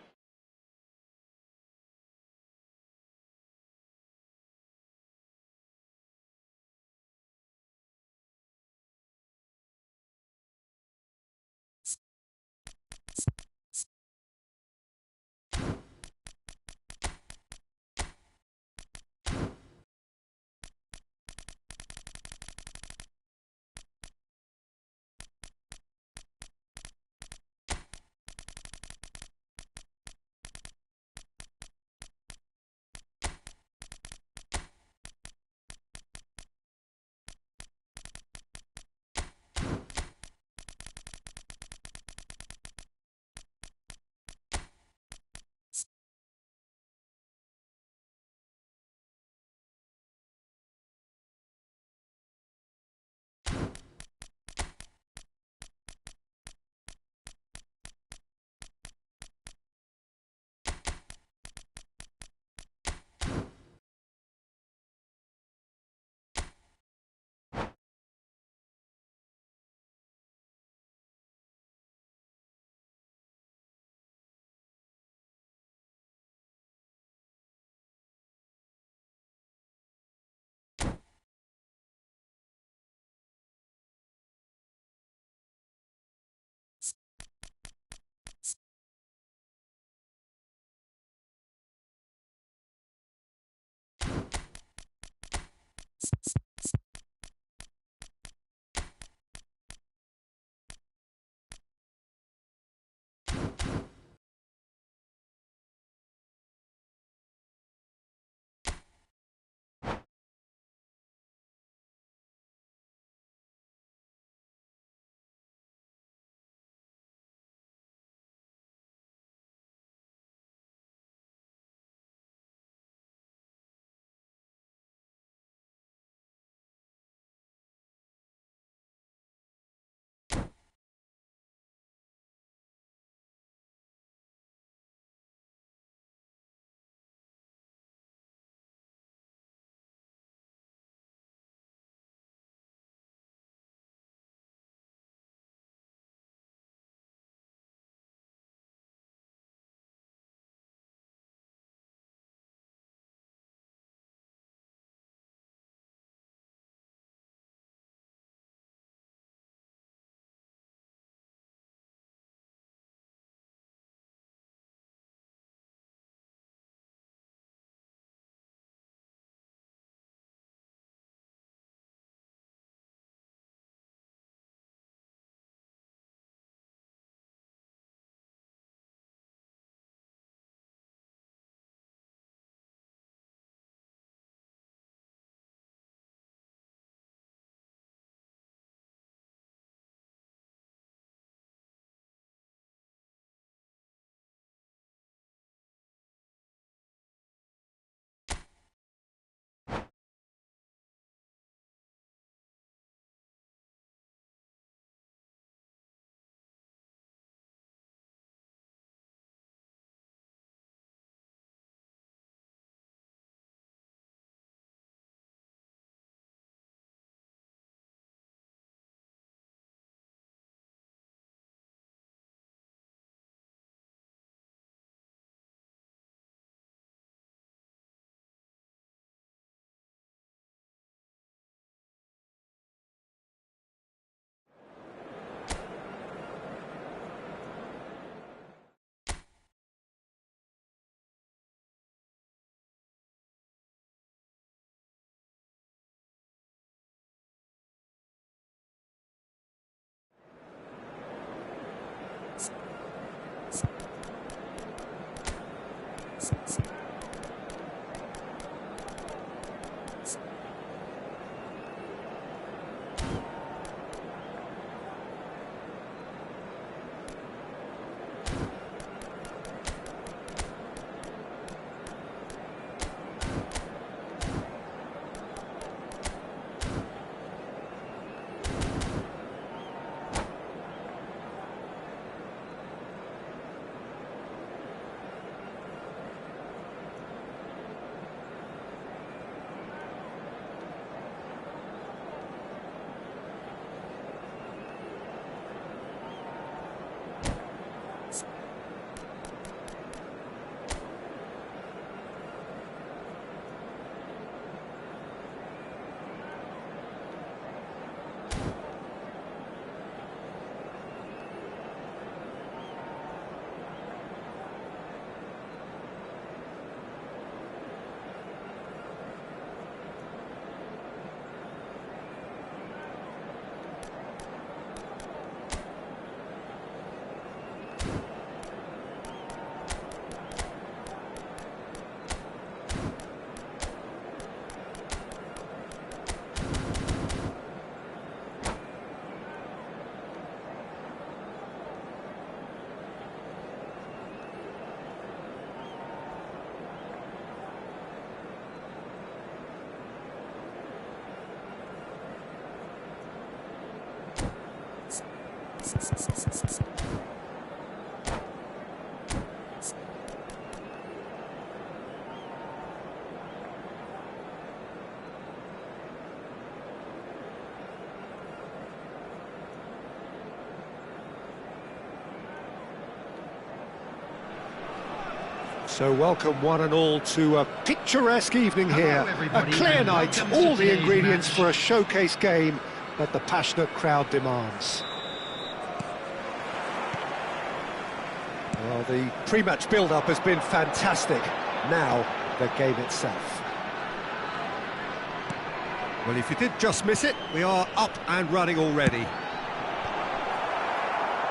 So welcome one and all to a picturesque evening here, a clear night, all the ingredients for a showcase game that the passionate crowd demands. Well, the pre-match build-up has been fantastic. Now, the game itself. Well, if you did just miss it, we are up and running already.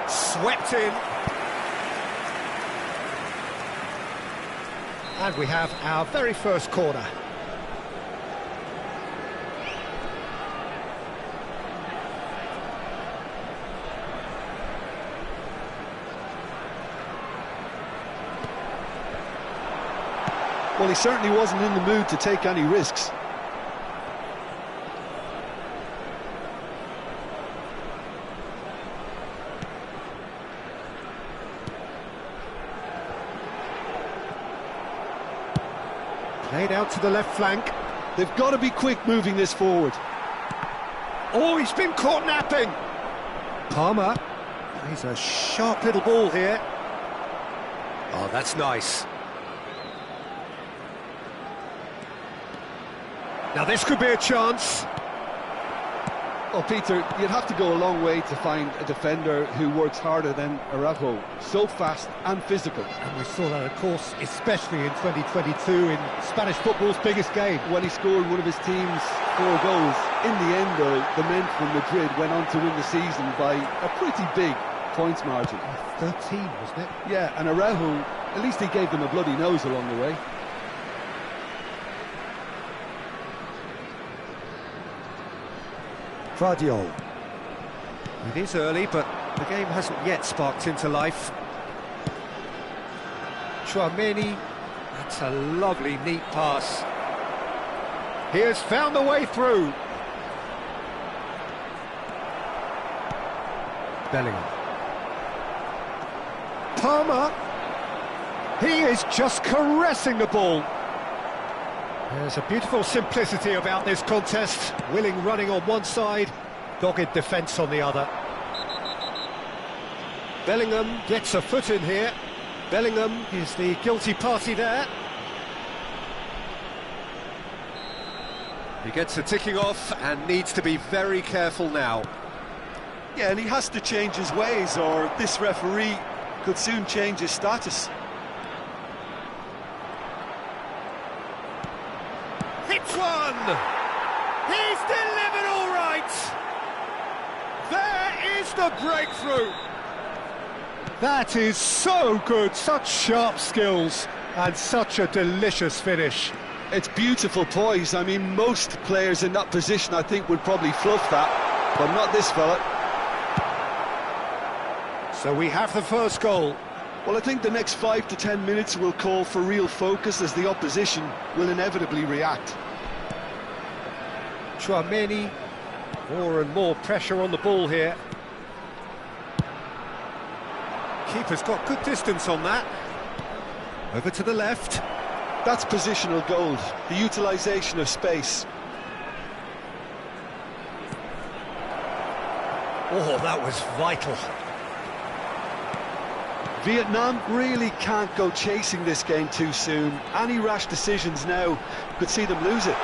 Swept in. And we have our very first corner. Well, he certainly wasn't in the mood to take any risks. Played out to the left flank. They've got to be quick moving this forward. Oh, he's been caught napping. Palmer. He's a sharp little ball here. Oh, that's nice. Now this could be a chance. Well, Peter, you'd have to go a long way to find a defender who works harder than Araujo. So fast and physical. And we saw that, of course, especially in 2022 in Spanish football's biggest game. When he scored one of his team's 4 goals. In the end, though, the men from Madrid went on to win the season by a pretty big points margin. 13, wasn't it? Yeah, and Araujo, at least he gave them a bloody nose along the way. Vardiol. It is early, but the game hasn't yet sparked into life. Tchouaméni. That's a lovely, neat pass. He has found the way through. Bellingham. Palmer. He is just caressing the ball. There's a beautiful simplicity about this contest. Willing running on one side, dogged defence on the other. Bellingham gets a foot in here. Bellingham is the guilty party there. He gets a ticking off and needs to be very careful now. Yeah, and he has to change his ways, or this referee could soon change his status. Hits one! He's delivered all right! There is the breakthrough! That is so good, such sharp skills and such a delicious finish. It's beautiful poise. I mean, most players in that position, I think, would probably fluff that, but not this fella. So we have the first goal. Well, I think the next 5 to 10 minutes will call for real focus, as the opposition will inevitably react. Tchouaméni, more and more pressure on the ball here. Keeper's got good distance on that. Over to the left. That's positional gold, the utilisation of space. Oh, that was vital. Vietnam really can't go chasing this game too soon. Any rash decisions now could see them lose it.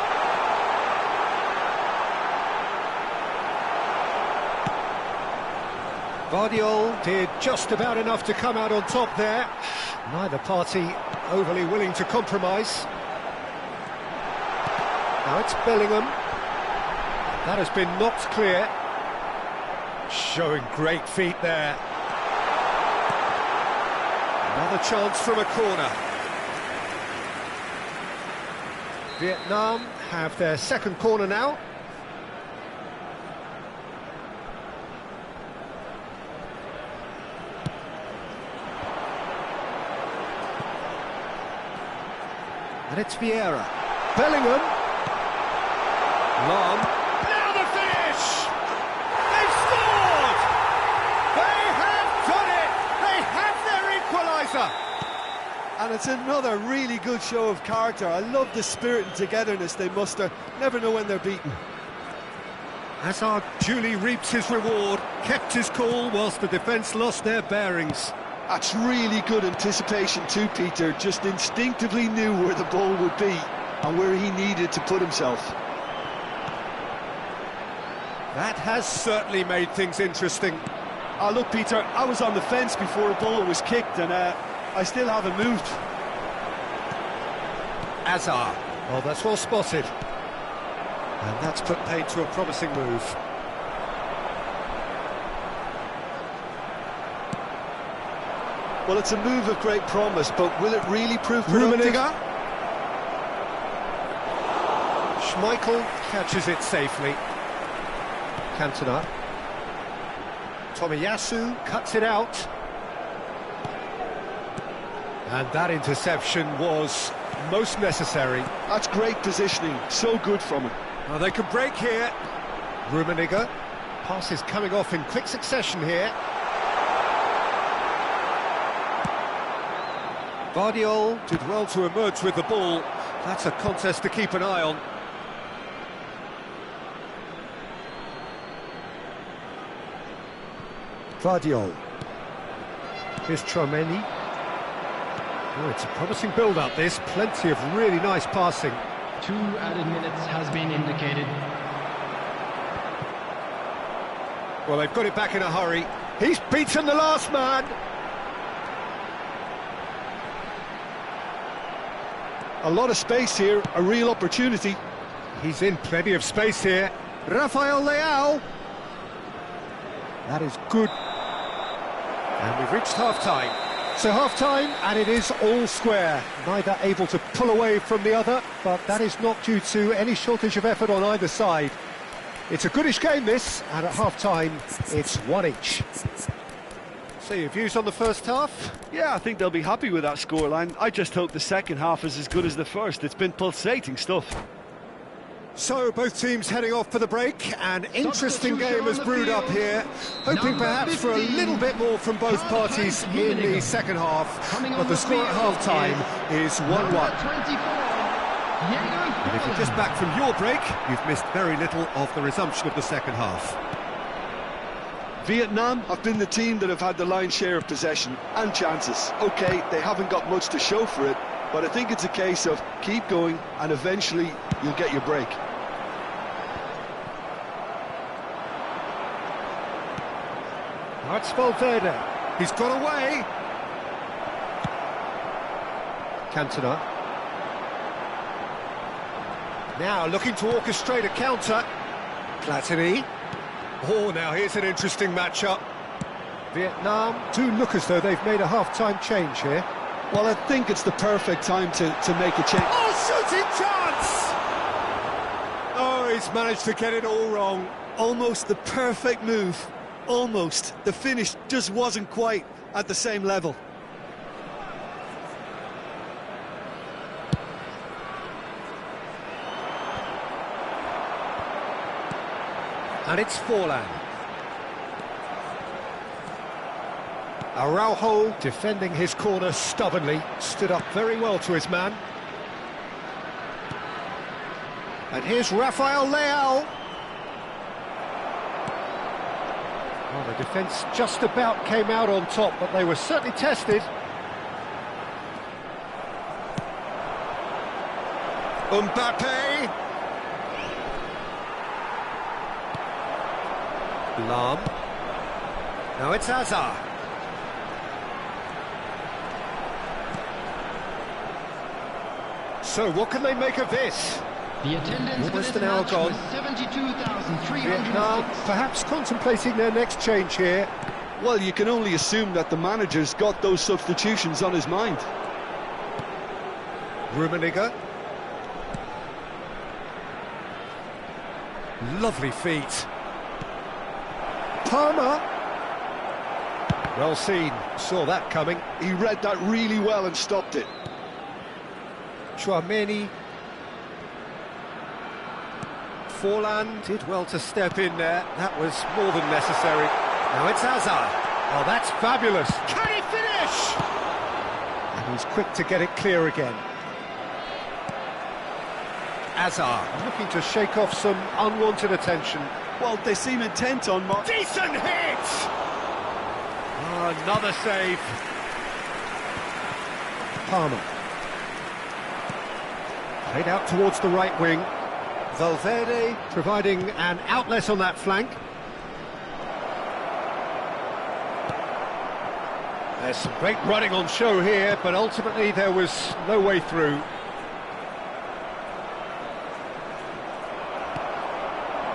Vardiol did just about enough to come out on top there. Neither party overly willing to compromise. Now it's Bellingham. That has been knocked clear. Showing great feet there. Another chance from a corner. Vietnam have their second corner now. And it's Vieira. Bellingham. Lam. Now the finish! They've scored! They And it's another really good show of character. I love the spirit and togetherness they muster. Never know when they're beaten. Hazard duly reaps his reward, kept his cool whilst the defence lost their bearings. That's really good anticipation too, Peter. Just instinctively knew where the ball would be and where he needed to put himself. That has certainly made things interesting. Oh, look, Peter, I was on the fence before a ball was kicked, and I still haven't moved. Hazard. Oh, that's well spotted. And that's put paid to a promising move. Well, it's a move of great promise, but will it really prove productive? Schmeichel catches it safely. Cantona. Tomiyasu cuts it out. And that interception was most necessary. That's great positioning, so good from him. Well, they can break here. Rummenigge. Pass is coming off in quick succession here. Guardiola did well to emerge with the ball. That's a contest to keep an eye on. Guardiola. Here's Tchouaméni. Oh, it's a promising build-up, this. Plenty of really nice passing. 2 added minutes has been indicated. Well, they've got it back in a hurry. He's beaten the last man. A lot of space here, a real opportunity. He's in plenty of space here. Rafael Leao. That is good. And we've reached half-time. So half-time, and it is all square. Neither able to pull away from the other, but that is not due to any shortage of effort on either side. It's a goodish game, this, and at half-time, it's 1 each. So your views on the first half? Yeah, I think they'll be happy with that scoreline. I just hope the second half is as good as the first. It's been pulsating stuff. So both teams heading off for the break. An interesting game has brewed up here. Hoping perhaps for a little bit more from both parties in the second half. But the score at half-time is 1-1. And if you're just back from your break, you've missed very little of the resumption of the second half. Vietnam have been the team that have had the lion's share of possession and chances. OK, they haven't got much to show for it, but I think it's a case of keep going and eventually you'll get your break. NopsBonbrother. He's got away. Cantona. Now looking to orchestrate a counter. Platini. Oh, now here's an interesting matchup. Vietnam do look as though they've made a half-time change here. Well, I think it's the perfect time to make a change. Oh, shooting chance! Oh, he's managed to get it all wrong. Almost the perfect move. Almost. The finish just wasn't quite at the same level. And it's Forlan. Araujo defending his corner stubbornly, stood up very well to his man. And here's Rafael Leao. Well, the defence just about came out on top, but they were certainly tested. Mbappe. Lam. Now it's Hazard. So what can they make of this? The attendance Almost for this an hour match gone. was 72,300. Vietnam perhaps contemplating their next change here. Well, you can only assume that the manager's got those substitutions on his mind. Rummenigge. Lovely feet. Palmer. Well seen, saw that coming. He read that really well and stopped it. Tchouaméni. Forlan did well to step in there. That was more than necessary. Now it's Hazard. Oh, that's fabulous. Can he finish? And he's quick to get it clear again. Hazard looking to shake off some unwanted attention. Well, they seem intent on... Decent hit! Oh, another save. Palmer. Played out towards the right wing. Valverde providing an outlet on that flank. There's some great running on show here, but ultimately there was no way through.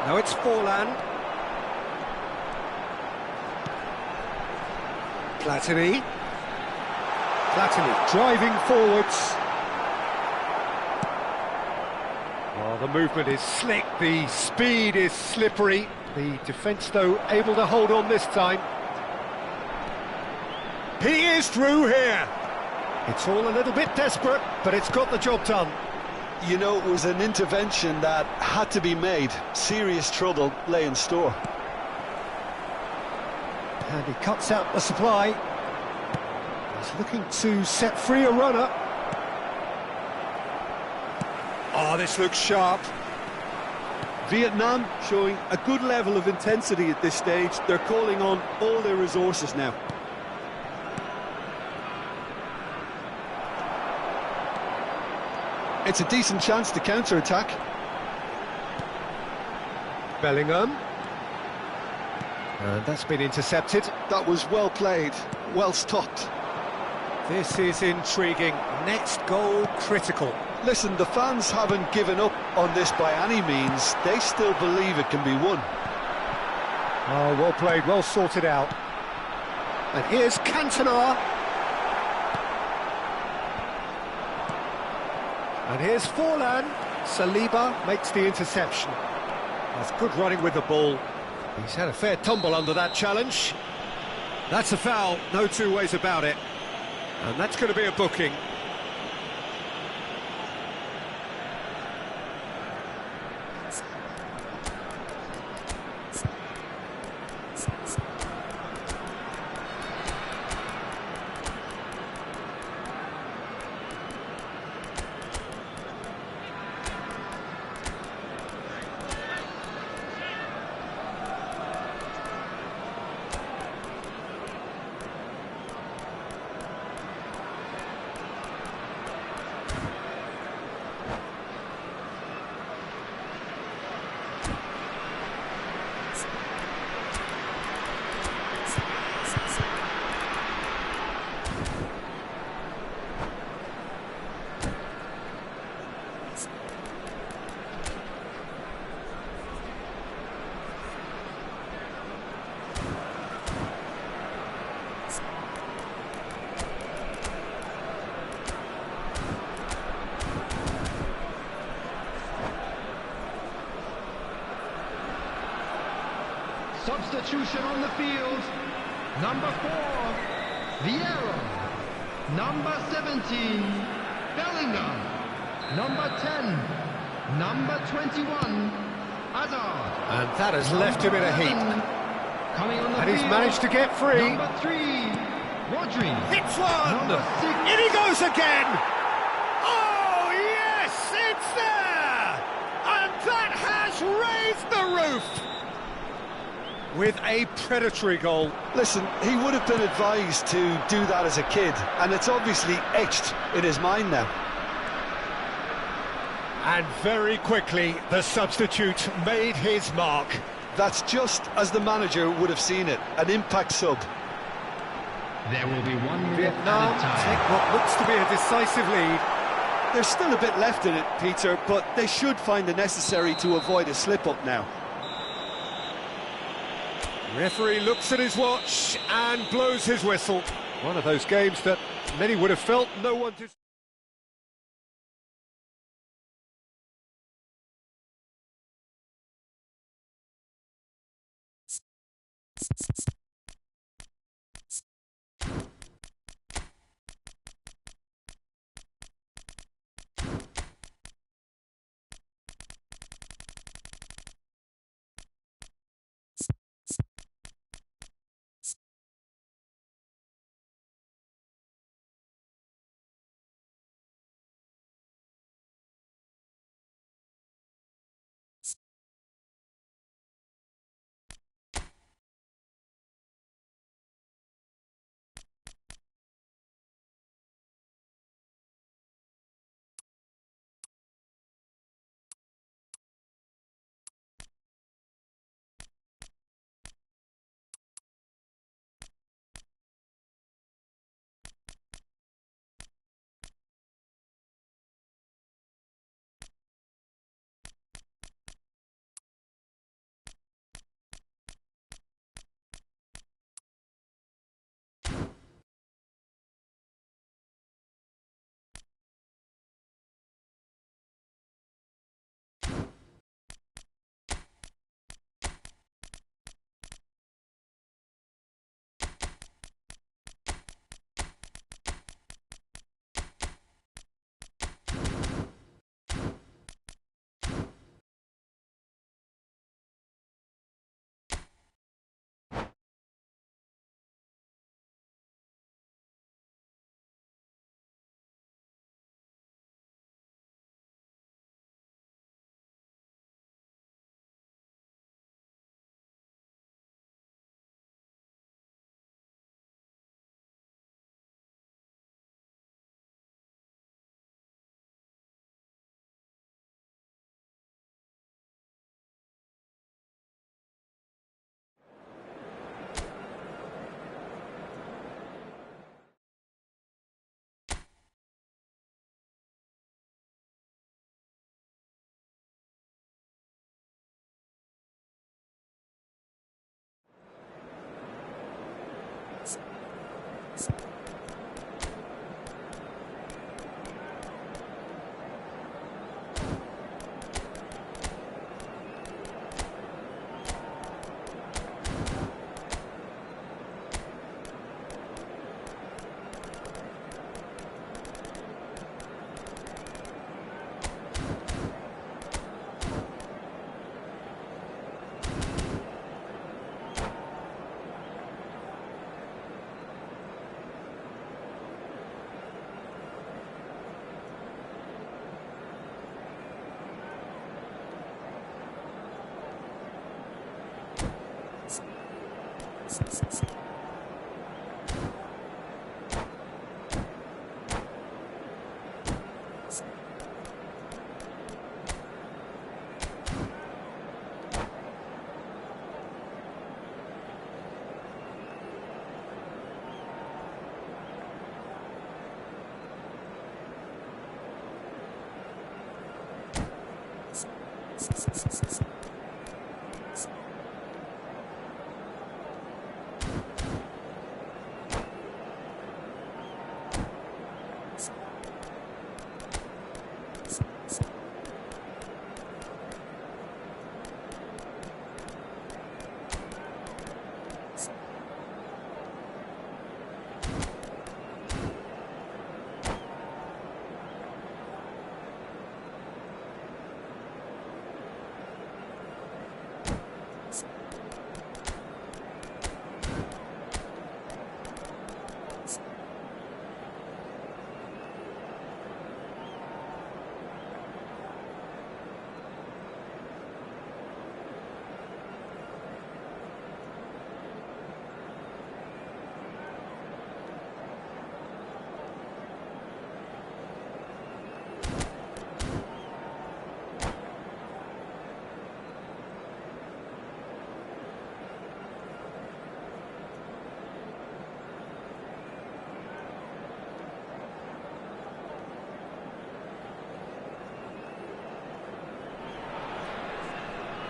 Now it's Forlan. Platini driving forwards. Well, the movement is slick, the speed is slippery. The defence, though, able to hold on this time. He is through here. It's all a little bit desperate, but it's got the job done. You know, it was an intervention that had to be made. Serious trouble lay in store. And he cuts out the supply. He's looking to set free a runner. Oh, this looks sharp. Vietnam showing a good level of intensity at this stage. They're calling on all their resources now. It's a decent chance to counter-attack. Bellingham. And that's been intercepted. That was well played, well stopped. This is intriguing. Next goal critical. Listen, the fans haven't given up on this by any means. They still believe it can be won. Oh, well played, well sorted out. And here's Cantona. And here's Forlan. Saliba makes the interception. That's good running with the ball. He's had a fair tumble under that challenge. That's a foul, no two ways about it. And that's going to be a booking. Substitution on the field. Number 4, Vieira. Number 17, Bellingham. Number 10, number 21, Hazard. And that has left him in a heap. Coming on the And he's field, managed to get free. Number 3, Rodri. Hits one! Number 6. In he goes again! Oh, yes, it's there! And that has raised the roof! With a predatory goal. Listen, he would have been advised to do that as a kid, and it's obviously etched in his mind now. And very quickly, the substitute made his mark. That's just as the manager would have seen it, an impact sub. There will be one minute Vietnam at a time. take what looks to be a decisive lead. There's still a bit left in it, Peter, but they should find the necessary to avoid a slip-up now. Referee looks at his watch and blows his whistle. One of those games that many would have felt no one did.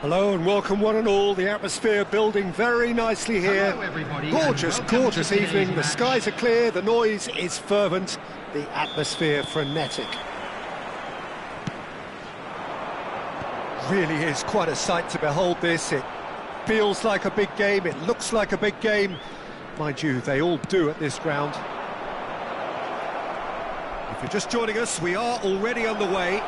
Hello and welcome one and all. The atmosphere building very nicely here. Hello, everybody, Gorgeous, and welcome gorgeous to today's evening. The match. skies are clear, the noise is fervent, the atmosphere frenetic. Really is quite a sight to behold this. It feels like a big game, it looks like a big game. Mind you, they all do at this ground. If you're just joining us, we are already on the way.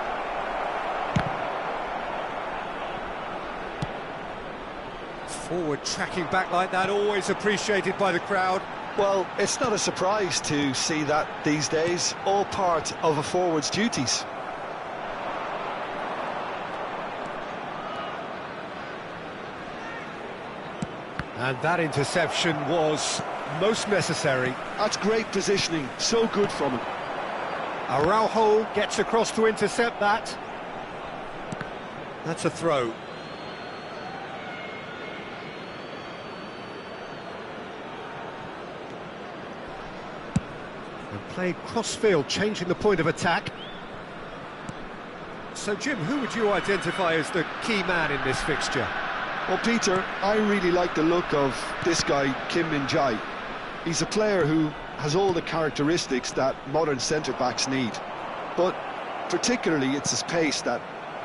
Forward tracking back like that, always appreciated by the crowd. Well, it's not a surprise to see that these days, all part of a forward's duties. And that interception was most necessary. That's great positioning, so good from him. Araujo gets across to intercept that. That's a throw. And played cross-field, changing the point of attack. So, Jim, who would you identify as the key man in this fixture? Well, Peter, I really like the look of this guy, Kim Min-jae. He's a player who has all the characteristics that modern centre-backs need. But particularly, it's his pace that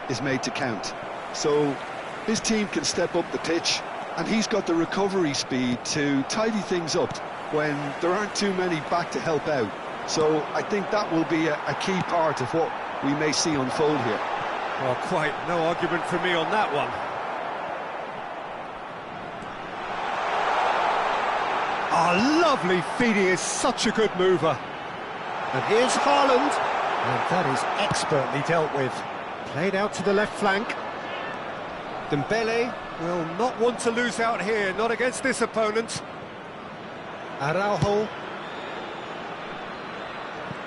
is made to count. So his team can step up the pitch, and he's got the recovery speed to tidy things up when there aren't too many back to help out. So I think that will be a key part of what we may see unfold here. Well, quite no argument from me on that one. Ah, lovely feed, he is such a good mover. And here's Haaland, and that is expertly dealt with. Played out to the left flank. Dembele will not want to lose out here, not against this opponent. Araujo.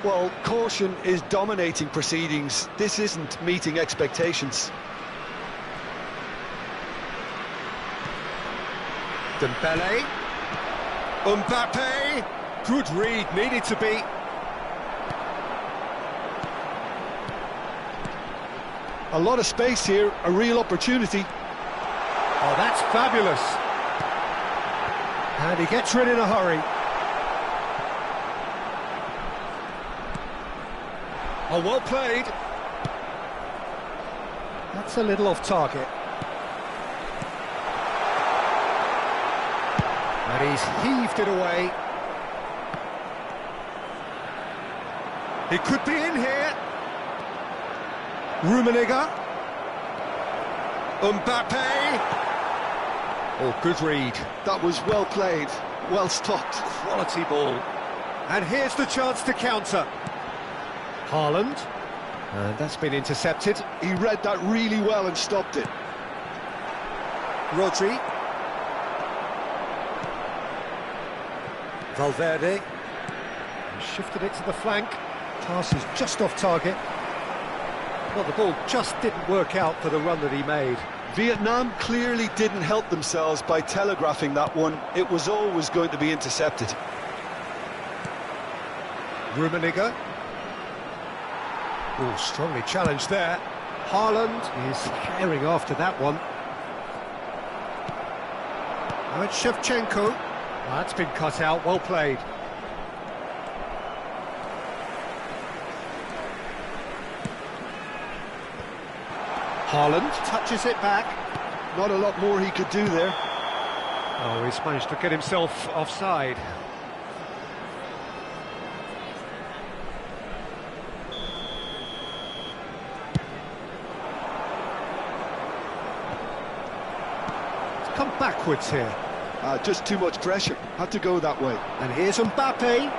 Well, caution is dominating proceedings. This isn't meeting expectations. Dembele. Mbappe. Good read, needed to be. A lot of space here, a real opportunity. Oh, that's fabulous. And he gets rid in a hurry. Oh, well played. That's a little off target. And he's heaved it away. He could be in here. Rummenigge. Mbappe. Oh, good read. That was well played, well stopped. Quality ball. And here's the chance to counter. Haaland. And that's been intercepted. He read that really well and stopped it. Rodri. Valverde. He shifted it to the flank. Pass is just off target. Well, the ball just didn't work out for the run that he made. Vietnam clearly didn't help themselves by telegraphing that one. It was always going to be intercepted. Rummenigge. Oh, strongly challenged there. Haaland is carrying after that one. Now it's Shevchenko. That's been cut out, well played. Haaland touches it back. Not a lot more he could do there. Oh, he's managed to get himself offside. It's come backwards here. Just too much pressure. Had to go that way. And here's Mbappe.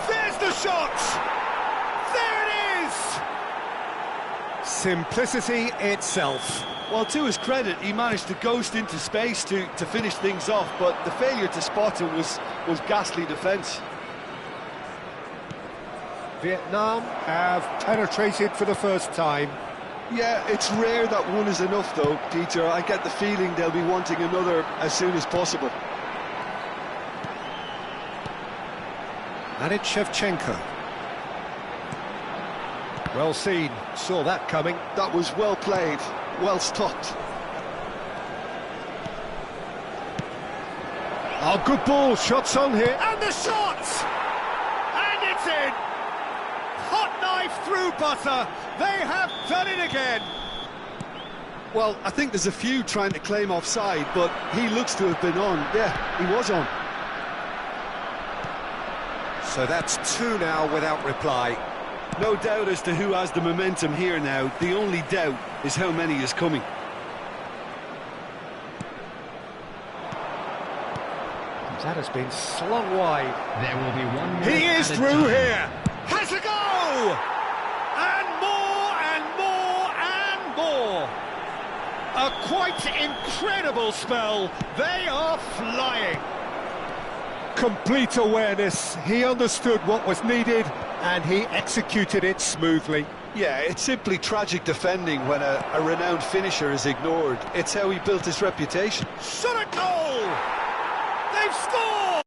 There's the shot! There it is! Simplicity itself. Well, to his credit, he managed to ghost into space to finish things off, but the failure to spot him was ghastly defence. Vietnam have penetrated for the first time. Yeah, it's rare that one is enough, though, Peter. I get the feeling they'll be wanting another as soon as possible. And it's Shevchenko. Well seen, saw that coming. That was well played, well stopped. Oh, good ball, shots on here. And the shot! And it's in! Hot knife through butter. They have done it again. Well, I think there's a few trying to claim offside, but he looks to have been on. Yeah, he was on. So that's two now without reply. No doubt as to who has the momentum here now. The only doubt is how many is coming. That has been slung wide. There will be one. He is through here. Has a go! And more and more and more. A quite incredible spell. They are flying. Complete awareness. He understood what was needed and he executed it smoothly. Yeah, it's simply tragic defending when a renowned finisher is ignored. It's how he built his reputation. Shot a goal! They've scored!